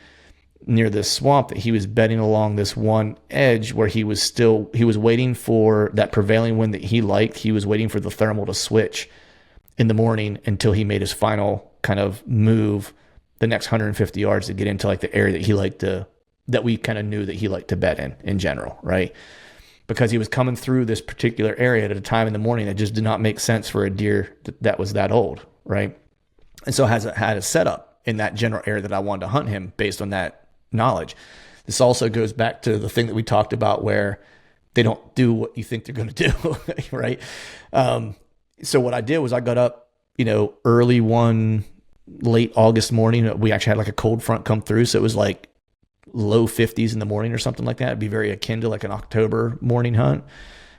near this swamp, that he was bedding along this one edge where he was waiting for that prevailing wind that he liked. He was waiting for the thermal to switch in the morning until he made his final kind of move the next 150 yards to get into like the area that we kind of knew that he liked to bed in general, right? Because he was coming through this particular area at a time in the morning that just did not make sense for a deer that was that old, right? And so had a setup in that general area that I wanted to hunt him based on that knowledge. This also goes back to the thing that we talked about where they don't do what you think they're going to do, right? So what I did was I got up, early one late August morning. We actually had like a cold front come through, so it was like low 50s in the morning or something like that. It'd be very akin to like an October morning hunt.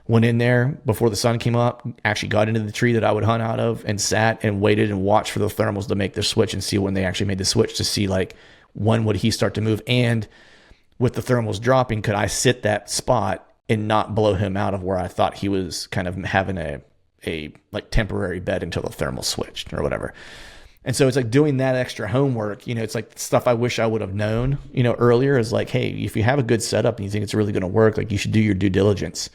Went in there before the sun came up, actually got into the tree that I would hunt out of and sat and waited and watched for the thermals to make their switch and see when they actually made the switch, to see like when would he start to move. And with the thermals dropping, could I sit that spot and not blow him out of where I thought he was kind of having a like temporary bed until the thermal switched or whatever. And so it's like doing that extra homework, it's like stuff I wish I would have known, earlier, is like, hey, if you have a good setup and you think it's really going to work, like you should do your due diligence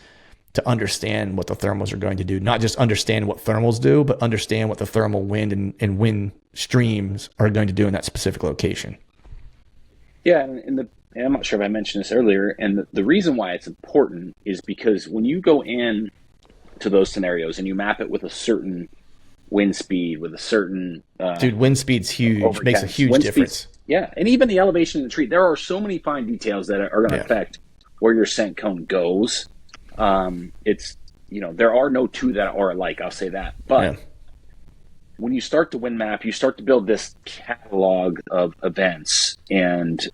to understand what the thermals are going to do. Not just understand what thermals do, but understand what the thermal wind and wind streams are going to do in that specific location.
Yeah. And I'm not sure if I mentioned this earlier. And the reason why it's important is because when you go in to those scenarios and you map it with a certain wind speed, with a certain
wind speed's huge.
Overcast.
Makes a huge difference.
Yeah, and even the elevation of the tree, there are so many fine details that are going to affect where your scent cone goes. It's there are no two that are alike, I'll say that, but when you start to wind map, you start to build this catalog of events and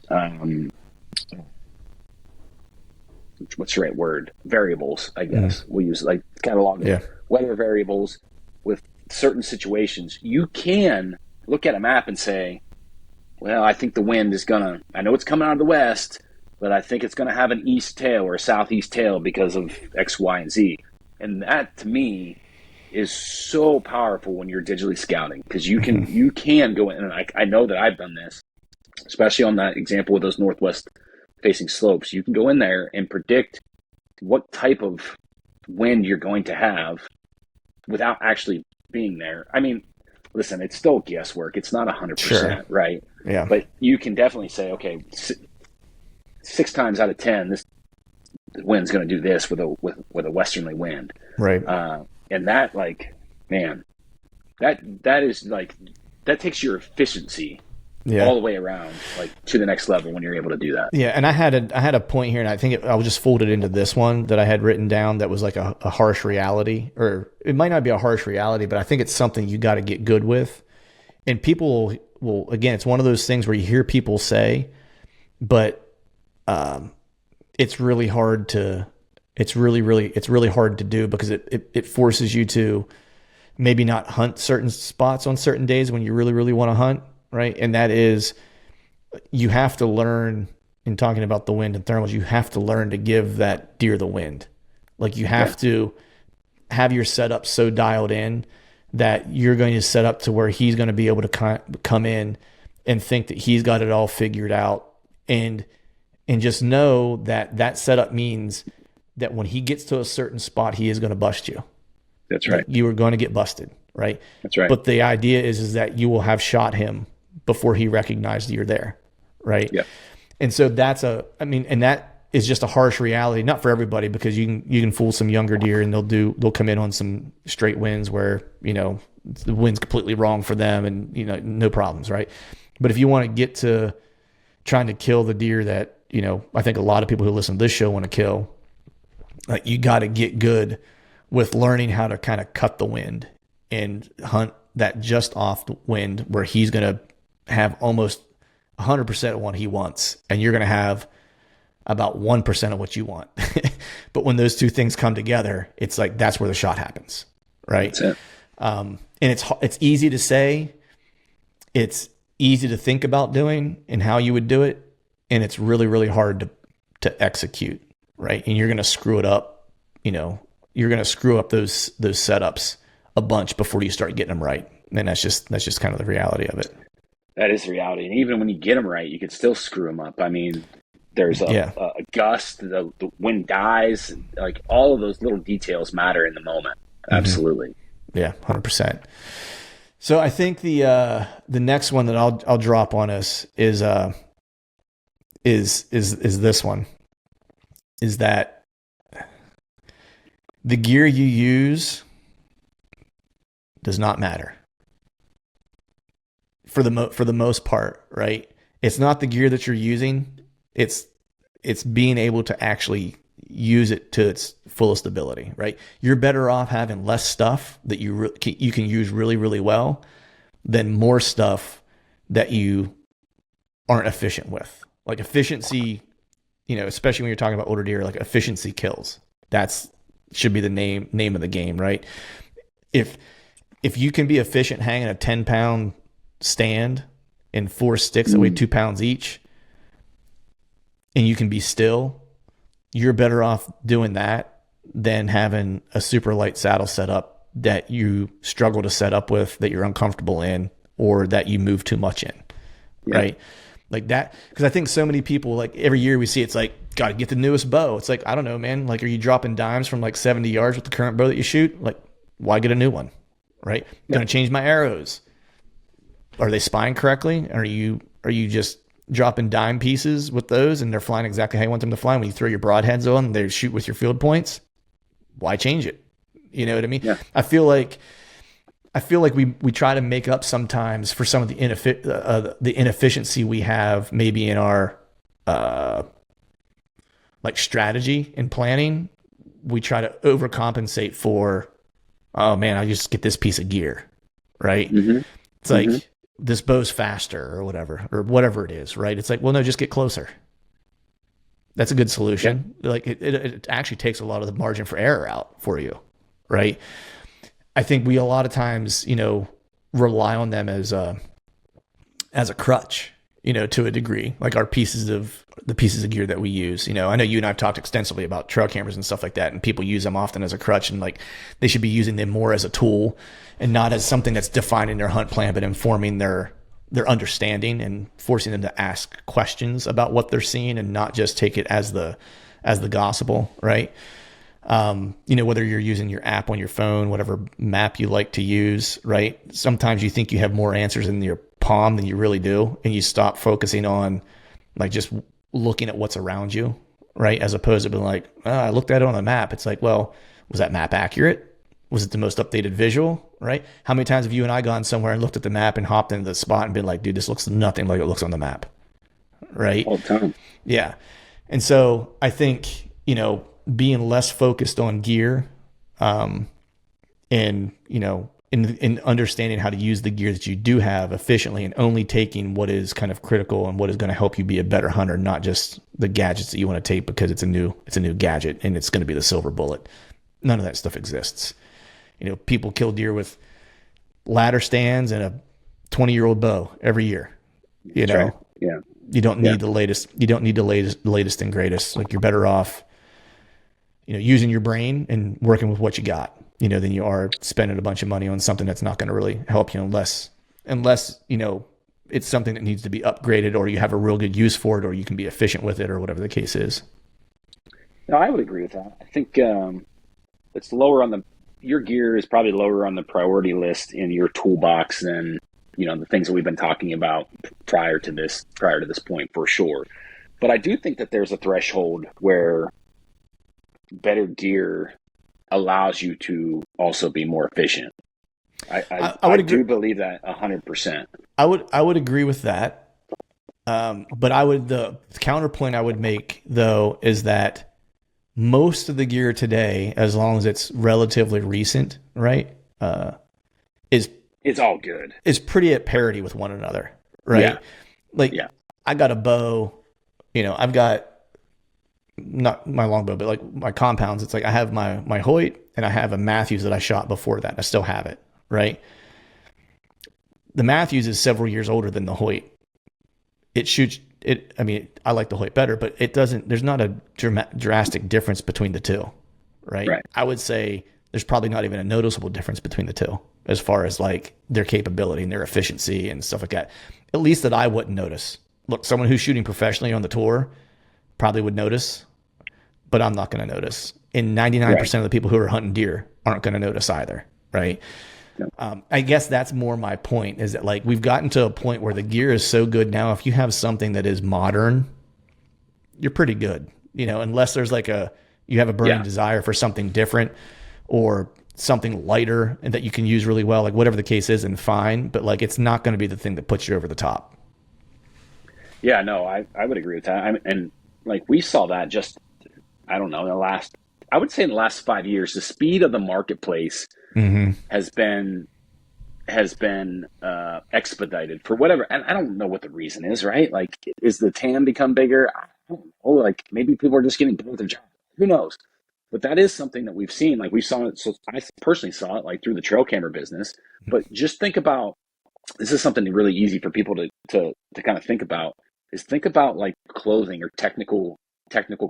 what's the right word? Variables, I guess. We'll use like catalog of weather variables with certain situations. You can look at a map and say, well, I think the wind is I know it's coming out of the west, but I think it's gonna have an east tail or a southeast tail because of X, Y, and Z. And that to me is so powerful when you're digitally scouting, because you can go in, and I know that I've done this, especially on that example with those northwest facing slopes. You can go in there and predict what type of wind you're going to have without actually being there. I mean, listen, it's still guesswork. It's not 100%, right?
Yeah.
But you can definitely say, okay, 6 times out of 10, the wind's going to do this with a westerly wind,
right?
And that, like, man, that is like, that takes your efficiency all the way around, like, to the next level when you're able to do that.
Yeah, and I had a point here, and I think I was just folded into this one that I had written down that was like a harsh reality, or it might not be a harsh reality, but I think it's something you got to get good with. And people will, again, it's one of those things where you hear people say, but it's really hard to do, because it forces you to maybe not hunt certain spots on certain days when you really, really want to hunt, right? And that is, you have to learn, in talking about the wind and thermals, you have to learn to give that deer the wind. Like, you have to have your setup so dialed in that you're going to set up to where he's going to be able to come in and think that he's got it all figured out, and just know that that setup means that when he gets to a certain spot, he is going to bust you.
That's right.
Like, you are going to get busted, right?
That's right.
But the idea is that you will have shot him before he recognized you're there, right?
Yeah.
And so and that is just a harsh reality, not for everybody, because you can fool some younger deer and they'll come in on some straight winds where, the wind's completely wrong for them, and, no problems, right? But if you want to get to trying to kill the deer that, I think a lot of people who listen to this show want to kill, you got to get good with learning how to kind of cut the wind and hunt that just off the wind where he's going to have almost 100% of what he wants, and you're going to have about 1% of what you want. But when those two things come together, it's like, that's where the shot happens, right?
That's it.
And it's easy to say, it's easy to think about doing and how you would do it, and it's really, really hard to execute, right? And you're going to screw it up. You're going to screw up those setups a bunch before you start getting them right. And that's just kind of the reality of it.
That is the reality. And even when you get them right, you can still screw them up. I mean, there's a gust, the wind dies, like, all of those little details matter in the moment. Absolutely.
Yeah, 100%. So I think the next one that I'll drop on us is this one, is that the gear you use does not matter for the most part, right? It's not the gear that you're using. It's being able to actually use it to its fullest ability, right? You're better off having less stuff that you can use really, really well than more stuff that you aren't efficient with. Like, efficiency, especially when you're talking about older deer, like, efficiency kills. That's should be the name of the game, right? If you can be efficient hanging a 10-pound stand and 4 sticks that weigh 2 pounds each, and you can be still, you're better off doing that than having a super light saddle setup that you struggle to set up with, that you're uncomfortable in, or that you move too much in, right? Like that, because I think so many people, like, every year we see, it's like, got to get the newest bow. It's like, I don't know, man. Like, are you dropping dimes from like 70 yards with the current bow that you shoot? Like, why get a new one, right? Going to change my arrows. Are they spying correctly? Are you just dropping dime pieces with those and they're flying exactly how you want them to fly? When you throw your broadheads on, they shoot with your field points. Why change it? You know what I mean? Yeah. I feel like we try to make up sometimes for some of the inefficiency we have maybe in our like strategy and planning. We try to overcompensate for, oh man, I just get this piece of gear. right?
Mm-hmm.
It's like this bow's faster or whatever it is, right? It's like, well, no, just get closer. That's a good solution. Yeah. Like it actually takes a lot of the margin for error out for you, right? I think we a lot of times, rely on them as a crutch, to a degree, like the pieces of gear that we use. I know you and I've talked extensively about trail cameras and stuff like that, and people use them often as a crutch, and like they should be using them more as a tool and not as something that's defining their hunt plan, but informing their understanding and forcing them to ask questions about what they're seeing and not just take it as the gospel, right? Whether you're using your app on your phone, whatever map you like to use, right? Sometimes you think you have more answers in your palm than you really do, and you stop focusing on like just looking at what's around you, right? As opposed to being like, I looked at it on the map. It's like, well, was that map accurate? Was it the most updated visual, right? How many times have you and I gone somewhere and looked at the map and hopped into the spot and been like, dude, this looks nothing like it looks on the map, right?
All the time.
Yeah. And so I think, being less focused on gear, and, in understanding how to use the gear that you do have efficiently and only taking what is kind of critical and what is going to help you be a better hunter, not just the gadgets that you want to take because it's a new gadget and it's going to be the silver bullet. None of that stuff exists. People kill deer with ladder stands and a 20-year-old bow every year.
Right. Yeah.
You don't need the latest. You don't need the latest and greatest. Like you're better off, using your brain and working with what you got, than you are spending a bunch of money on something that's not going to really help you unless it's something that needs to be upgraded or you have a real good use for it or you can be efficient with it or whatever the case is.
No, I would agree with that. I think it's lower on your gear is probably lower on the priority list in your toolbox than, the things that we've been talking about prior to this point for sure. But I do think that there's a threshold where better gear allows you to also be more efficient. I do believe that 100%.
I would agree with that. But the counterpoint I would make though is that most of the gear today, as long as it's relatively recent, right,
it's all good.
Is pretty at parity with one another, right? Yeah. I got a bow, I've got not my longbow, but like my compounds. It's like I have my Hoyt and I have a Matthews that I shot before that. I still have it, right? The Matthews is several years older than the Hoyt. It shoots it. I mean, I like the Hoyt better, but it doesn't. There's not a drastic difference between the two, right? I would say there's probably not even a noticeable difference between the two as far as like their capability and their efficiency and stuff like that. At least that I wouldn't notice. Look, someone who's shooting professionally on the tour probably would notice, but I'm not going to notice. And 99% of the people who are hunting deer aren't going to notice either, right? No. I guess that's more my point, is that like we've gotten to a point where the gear is so good now. If you have something that is modern, you're pretty good, unless there's like you have a burning desire for something different or something lighter and that you can use really well, like whatever the case is, and fine, but like it's not going to be the thing that puts you over the top.
Yeah, no, I would agree with that. And like we saw that just, I don't know, in the last 5 years, the speed of the marketplace has been expedited for whatever. And I don't know what the reason is, right? Like, is the TAM become bigger? I don't know. Like maybe people are just getting bored with their job. Who knows? But that is something that we've seen. Like we saw it. So I personally saw it like through the trail camera business, but just think about, this is something really easy for people to kind of think about, is think about like clothing or technical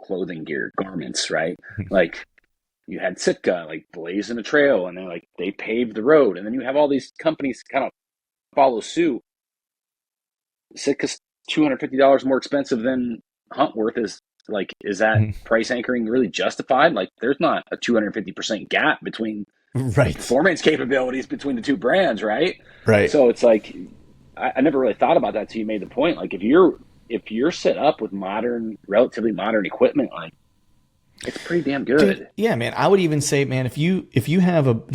clothing gear, garments, right? Like you had Sitka, like blazing a trail, and then like they paved the road, and then you have all these companies kind of follow suit. Sitka's $250 more expensive than Huntworth is. Like, is that price anchoring really justified? Like, there's not a 250% gap between performance capabilities between the two brands, right?
Right.
So it's like, I never really thought about that till you made the point. Like, if you're set up with relatively modern equipment, like, it's pretty damn good.
Dude, yeah, man. I would even say, man, if you have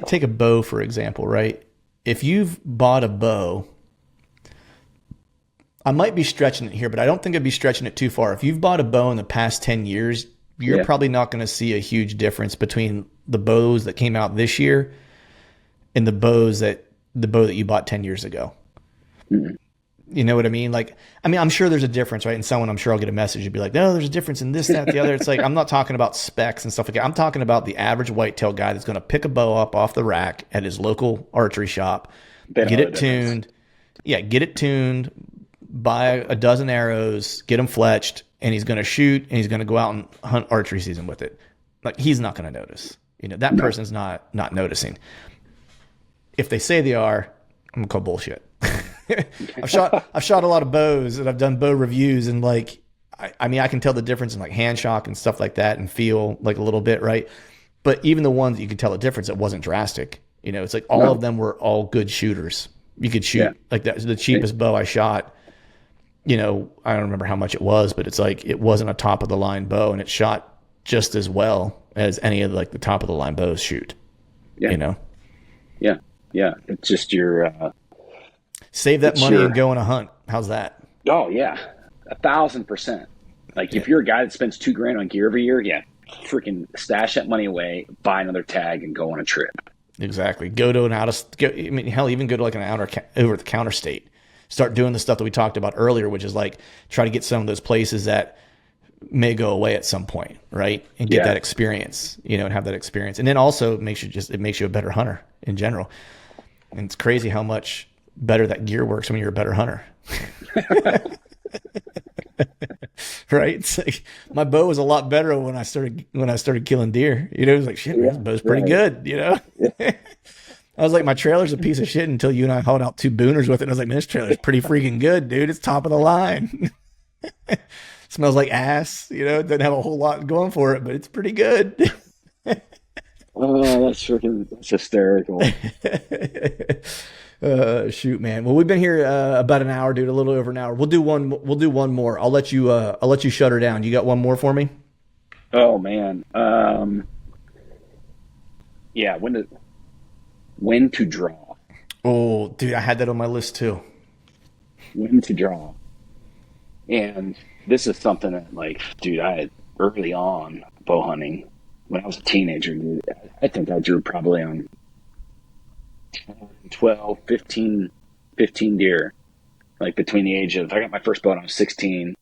take a bow, for example, right? If you've bought a bow, I might be stretching it here, but I don't think I'd be stretching it too far. If you've bought a bow in the past 10 years, you're probably not going to see a huge difference between the bows that came out this year and the bows that the bow that you bought 10 years ago.
Mm-mm.
You know what I mean? Like, I mean, I'm sure there's a difference, right? And someone, I'm sure I'll get a message and be like, no, there's a difference in this, that, the other. It's like, I'm not talking about specs and stuff like that. I'm talking about the average whitetail guy that's going to pick a bow up off the rack at his local archery shop, get it tuned. Yeah, get it tuned, buy a dozen arrows, get them fletched, and he's going to shoot and he's going to go out and hunt archery season with it. Like, he's not going to notice. You know, that person's not noticing. If they say they are, I'm going to call bullshit. I've shot a lot of bows and I've done bow reviews, and like, I mean, I can tell the difference in like hand shock and stuff like that and feel like a little bit, right? But even the ones that you could tell the difference, it wasn't drastic. You know, it's like all of them were all good shooters. You could shoot like that. The cheapest bow I shot, you know, I don't remember how much it was, but it's like, it wasn't a top of the line bow, and it shot just as well as any of like the top of the line bows shoot, you know?
Yeah. Yeah. It's just your,
save that money and go on a hunt. How's that?
Oh yeah. 1,000%. Like if you're a guy that spends $2,000 on gear every year, freaking stash that money away, buy another tag and go on a trip.
Exactly. Go to I mean, hell, even go to like an over the counter state. Start doing the stuff that we talked about earlier, which is like try to get some of those places that may go away at some point, right? And get that experience, you know, and have that experience. And then also it makes you a better hunter in general. And it's crazy how much better that gear works when you're a better hunter. Right? It's like, my bow was a lot better when I started killing deer. You know, it was like, shit, man, this bow's pretty good, you know? I was like, my trailer's a piece of shit until you and I hauled out 2 booners with it. And I was like, man, this trailer's pretty freaking good, dude. It's top of the line. Smells like ass, you know, it doesn't have a whole lot going for it, but it's pretty good.
Oh, that's hysterical.
Shoot, man. Well, we've been here about an hour, dude. A little over an hour. We'll do one more. I'll let you shut her down. You got one more for me?
Oh man. Yeah. When to draw.
Oh, dude, I had that on my list too.
When to draw. And this is something that, like, dude, I had early on bow hunting when I was a teenager, dude. I think I drew probably on 12, 15 deer, like between the age of, I got my first bow when I was 16.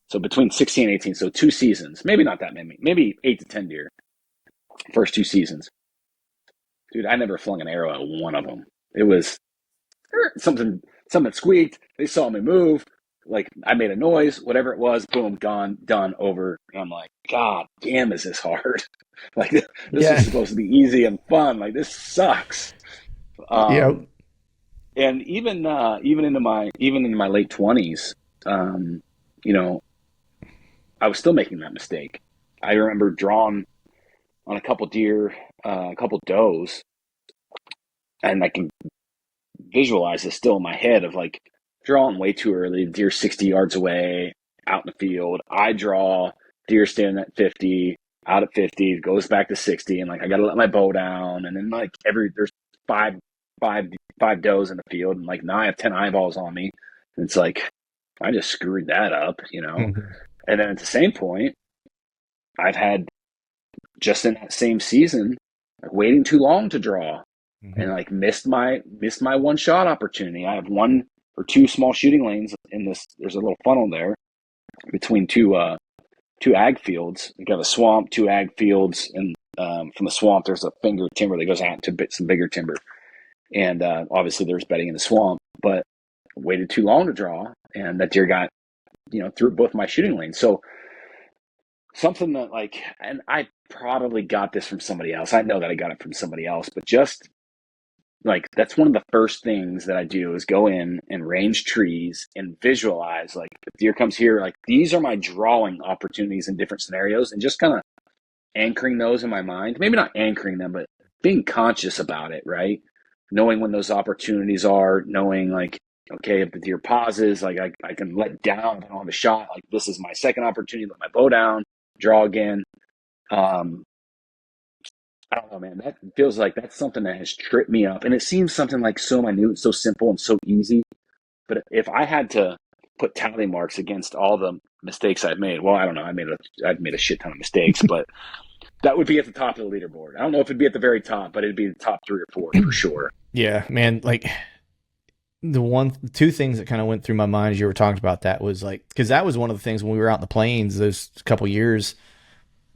So between 16 and 18, so 2 seasons, maybe not that many, maybe 8 to 10 deer, first 2 seasons. Dude, I never flung an arrow at one of them. It was something squeaked. They saw me move. Like, I made a noise, whatever it was, boom, gone, done, over. And I'm like, God damn, is this hard? Like, this is supposed to be easy and fun. Like, this sucks. And even in my late 20s, you know, I was still making that mistake. I remember drawing on a couple deer, a couple does, and I can visualize this still in my head of like drawing way too early, deer 60 yards away, out in the field. I draw, deer standing at 50, out at 50, goes back to 60, and like I got to let my bow down, and then like there's five does in the field, and like now I have 10 eyeballs on me, and it's like I just screwed that up, you know.
Mm-hmm.
And then at the same point, I've had just in that same season, like, waiting too long to draw, and like missed my one shot opportunity. I have 1 or 2 small shooting lanes in this. There's a little funnel there between two ag fields. You got a swamp, 2 ag fields, and from the swamp there's a finger timber that goes out to some bigger timber. And obviously there's bedding in the swamp, but waited too long to draw, and that deer got, you know, through both my shooting lanes. So something that, like, and I probably got this from somebody else. I know that I got it from somebody else, but just like, that's one of the first things that I do is go in and range trees and visualize, like, if deer comes here, like, these are my drawing opportunities in different scenarios, and just kind of anchoring those in my mind. Maybe not anchoring them, but being conscious about it, right? Knowing when those opportunities are, knowing like, okay, if the deer pauses, like I can let down if I don't have a shot. Like, this is my second opportunity, let my bow down, draw again. I don't know, man. That feels like that's something that has tripped me up. And it seems something like so minute, so simple, and so easy. But if I had to put tally marks against all the mistakes I've made, well, I don't know. I've made a shit ton of mistakes, but that would be at the top of the leaderboard. I don't know if it'd be at the very top, but it'd be the top 3 or 4 for sure.
Yeah, man. Like two things that kind of went through my mind as you were talking about that was like, because that was one of the things when we were out in the plains those couple years,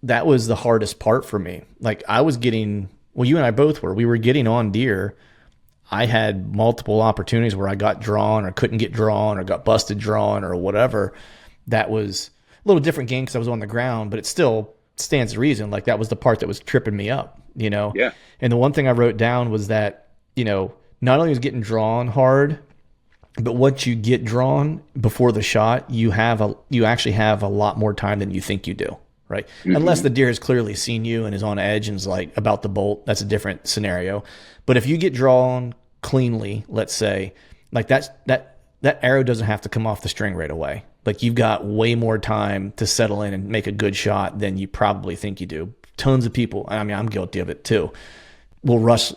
that was the hardest part for me. Like I was getting, well, you and I both were, we were getting on deer. I had multiple opportunities where I got drawn or couldn't get drawn or got busted drawn or whatever. That was a little different game because I was on the ground, but it still stands to reason. Like that was the part that was tripping me up, you know?
Yeah.
And the one thing I wrote down was that, not only was getting drawn hard, but once you get drawn before the shot, you actually have a lot more time than you think you do, right? Mm-hmm. Unless the deer has clearly seen you and is on edge and is like about to bolt, that's a different scenario. But if you get drawn cleanly, let's say, like that arrow doesn't have to come off the string right away. Like you've got way more time to settle in and make a good shot than you probably think you do. Tons of people, I mean, I'm guilty of it too, will rush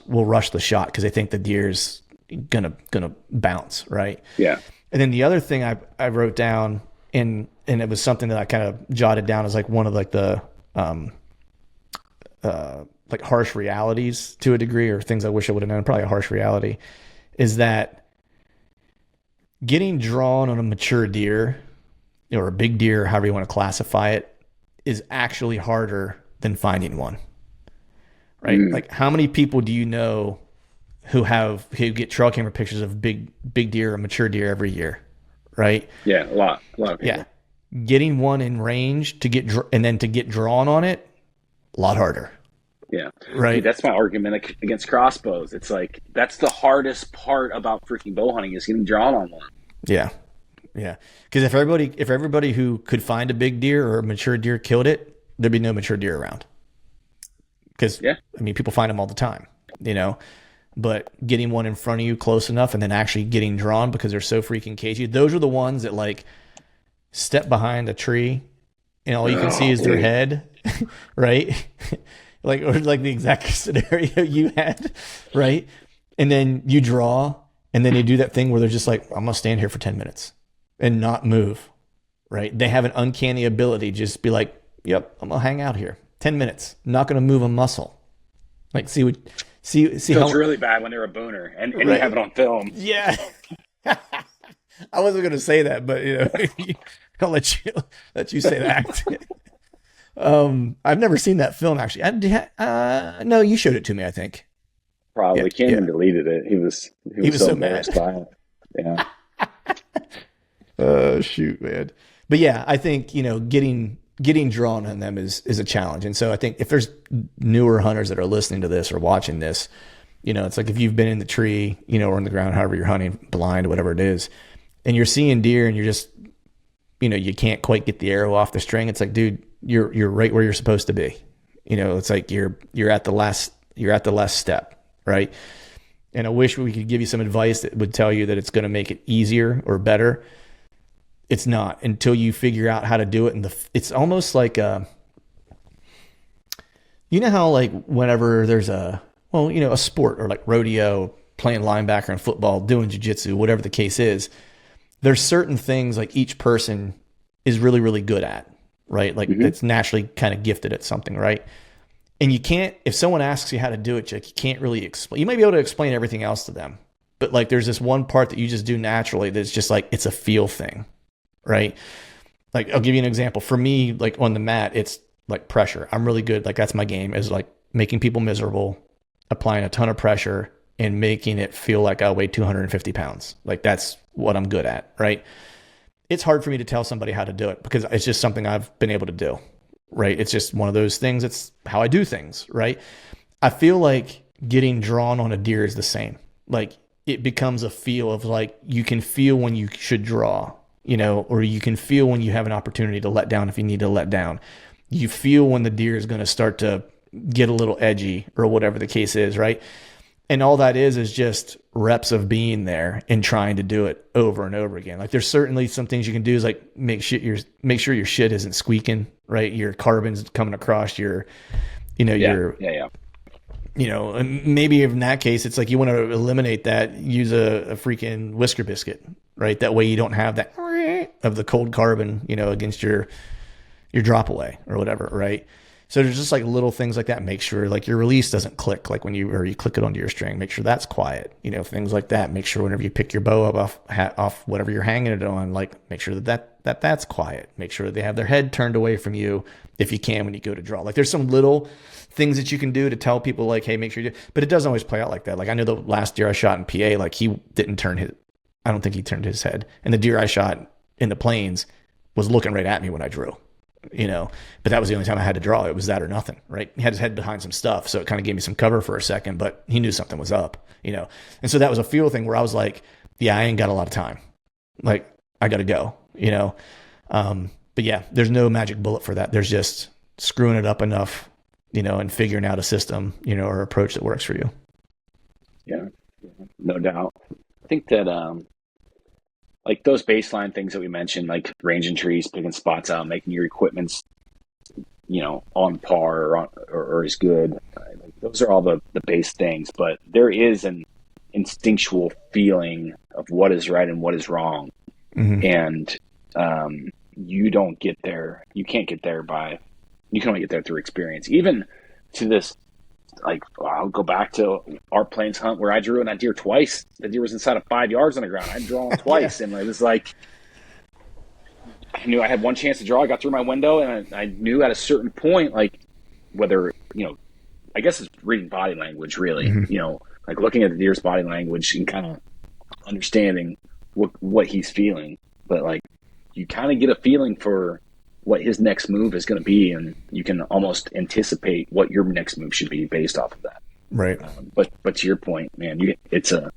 the shot because they think the deer's gonna bounce, right?
Yeah.
And then the other thing I wrote down, and it was something that I kind of jotted down as like one of like the like harsh realities to a degree, or things I wish I would have known, probably a harsh reality, is that getting drawn on a mature deer or a big deer, however you want to classify it, is actually harder than finding one. Right? Like how many people do you know who get trail camera pictures of big deer or mature deer every year? Right?
Yeah, a lot of people.
Yeah. Getting one in range to get drawn on it, a lot harder.
Yeah.
Right.
Dude, that's my argument against crossbows. It's like, that's the hardest part about freaking bow hunting is getting drawn on one.
Yeah. Yeah. Because if everybody who could find a big deer or a mature deer killed it, there'd be no mature deer around. Because, I mean, people find them all the time, but getting one in front of you close enough and then actually getting drawn because they're so freaking cagey. Those are the ones that like step behind a tree and all you can see is their head, right? or like the exact scenario you had, right? And then you draw and then you do that thing where they're just like, I'm going to stand here for 10 minutes and not move, right? They have an uncanny ability to just be like, yep, I'm going to hang out here. 10 minutes, not going to move a muscle. Like, see
Feels how really bad when they're a booner and right. You have it on film.
Yeah. I wasn't going to say that, but I'll let you say that. I've never seen that film actually. No, you showed it to me, I think.
Probably. Canyon deleted it. He was so embarrassed by it. Yeah.
Oh, shoot, man. But yeah, I think, getting drawn on them is a challenge. And so I think if there's newer hunters that are listening to this or watching this, it's like if you've been in the tree, or in the ground, however you're hunting, blind, whatever it is, and you're seeing deer and you're just, you can't quite get the arrow off the string. It's like, dude, you're right where you're supposed to be. It's like you're at the last step, right? And I wish we could give you some advice that would tell you that it's going to make it easier or better. It's not until you figure out how to do it. And it's almost like, how like whenever there's a sport or like rodeo, playing linebacker in football, doing jiu-jitsu, whatever the case is, there's certain things like each person is really, really good at, right? Like it's naturally kind of gifted at something, right? And you can't, if someone asks you how to do it, Jake, you can't really explain. You might be able to explain everything else to them, but like there's this one part that you just do naturally that's just like, it's a feel thing. Right? Like, I'll give you an example. For me, like on the mat, it's like pressure. I'm really good. Like that's my game, is like making people miserable, applying a ton of pressure and making it feel like I weigh 250 pounds. Like that's what I'm good at. Right? It's hard for me to tell somebody how to do it because it's just something I've been able to do. Right? It's just one of those things. It's how I do things. Right? I feel like getting drawn on a deer is the same. Like it becomes a feel of like, you can feel when you should draw, or you can feel when you have an opportunity to let down if you need to let down. You feel when the deer is going to start to get a little edgy or whatever the case is, right? And all that is just reps of being there and trying to do it over and over again. Like there's certainly some things you can do is like make sure your shit isn't squeaking, right? Your carbon's coming across your, and maybe in that case, it's like you want to eliminate that, use a freaking whisker biscuit, right? That way you don't have that of the cold carbon, against your drop away or whatever, right? So there's just like little things like that. Make sure like your release doesn't click like when you click it onto your string. Make sure that's quiet. Things like that. Make sure whenever you pick your bow up off whatever you're hanging it on, like make sure that's quiet. Make sure that they have their head turned away from you if you can when you go to draw. Like there's some little things that you can do to tell people like, hey, make sure you do. But it doesn't always play out like that. Like I know the last deer I shot in PA, like he didn't I don't think he turned his head. And the deer I shot in the plains was looking right at me when I drew. But that was the only time I had to draw. It was that or nothing, right? He had his head behind some stuff, so it kind of gave me some cover for a second, but he knew something was up, And so that was a feel thing where I was like, yeah, I ain't got a lot of time. Like, I got to go, But yeah, there's no magic bullet for that. There's just screwing it up enough, and figuring out a system, or approach that works for you.
Yeah, no doubt. I think that, like those baseline things that we mentioned, like ranging trees, picking spots out, making your equipments, on par or as good. Like those are all the base things, but there is an instinctual feeling of what is right and what is wrong. Mm-hmm. And you don't get there. You can't get there you can only get there through experience. Even to this, like I'll go back to our plains hunt where I drew in that deer twice. The deer was inside of 5 yards on the ground. I drew him twice. And it was like, I knew I had one chance to draw. I got through my window and I knew at a certain point, like whether, I guess it's reading body language really, mm-hmm. Like looking at the deer's body language and kind of understanding what he's feeling. But like, you kind of get a feeling for what his next move is going to be, and you can almost anticipate what your next move should be based off of that.
Right.
But to your point, man, it's a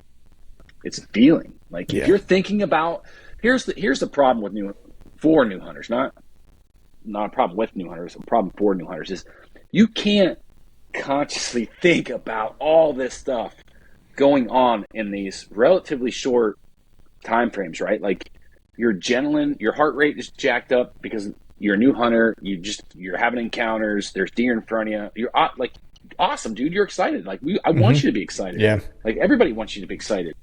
feeling. Like if you're thinking about, here's the problem for new hunters, not a problem with new hunters, a problem for new hunters is you can't consciously think about all this stuff going on in these relatively short time frames, right? Like you're adrenaline, your heart rate is jacked up because you're a new hunter. You're having encounters. There's deer in front of you. You're like, awesome, dude. You're excited. Like I want you to be excited. Yeah. Like everybody wants you to be excited.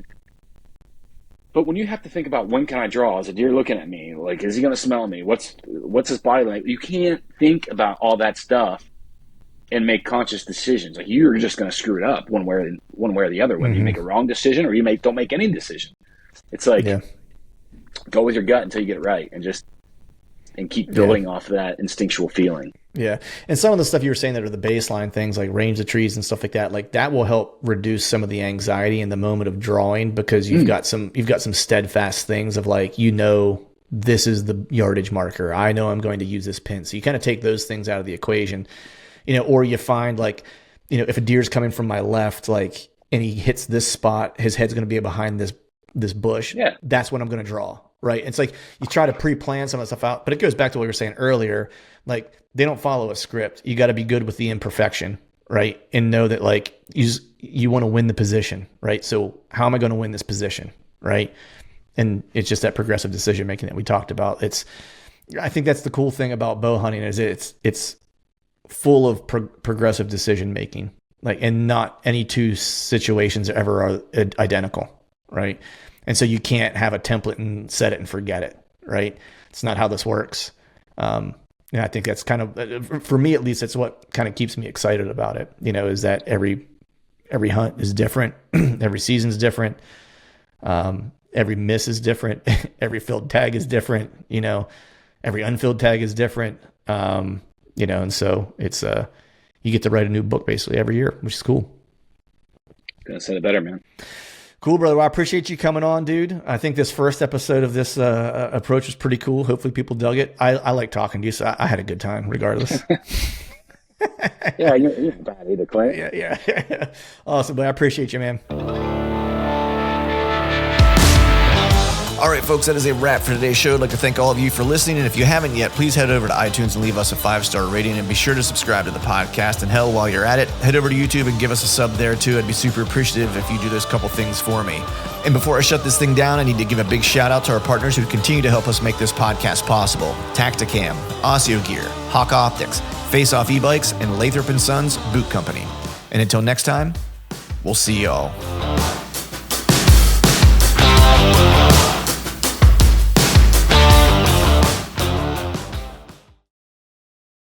But when you have to think about when can I draw? Is a deer looking at me? Like, is he going to smell me? What's his body like? You can't think about all that stuff and make conscious decisions. Like you're just going to screw it up one way or the other. Whether you make a wrong decision or you don't make any decision. It's like go with your gut until you get it right, and keep building off of that instinctual feeling.
Yeah. And some of the stuff you were saying that are the baseline things like range of trees and stuff like that will help reduce some of the anxiety in the moment of drawing because you've got some steadfast things of like, this is the yardage marker. I know I'm going to use this pin. So you kind of take those things out of the equation, or you find like, if a deer's coming from my left, like, and he hits this spot, his head's going to be behind this bush. Yeah. That's when I'm going to draw. Right. It's like you try to pre-plan some of the stuff out, but it goes back to what we were saying earlier. Like they don't follow a script. You got to be good with the imperfection, right? And know that like you want to win the position, right? So how am I going to win this position, right? And it's just that progressive decision making that we talked about. I think that's the cool thing about bow hunting is it's full of progressive decision making, like, and not any two situations ever are identical, right? And so you can't have a template and set it and forget it, right? It's not how this works. I think that's kind of, for me at least, it's what kind of keeps me excited about it, is that every hunt is different. Every season's different. Every miss is different. Every filled tag is different. Every unfilled tag is different. And so it's, you get to write a new book basically every year, which is cool.
Gonna say it better, man.
Cool, brother. Well, I appreciate you coming on, dude. I think this first episode of this approach was pretty cool. Hopefully people dug it. I like talking to you, so I had a good time regardless.
Yeah, you're not bad either, Clay.
Yeah. Awesome, but I appreciate you, man. All right, folks, that is a wrap for today's show. I'd like to thank all of you for listening. And if you haven't yet, please head over to iTunes and leave us a 5-star rating. And be sure to subscribe to the podcast. And hell, while you're at it, head over to YouTube and give us a sub there too. I'd be super appreciative if you do those couple things for me. And before I shut this thing down, I need to give a big shout out to our partners who continue to help us make this podcast possible. Tacticam, Asio Gear, Hawk Optics, Face Off E-Bikes, and Lathrop & Sons Boot Company. And until next time, we'll see y'all.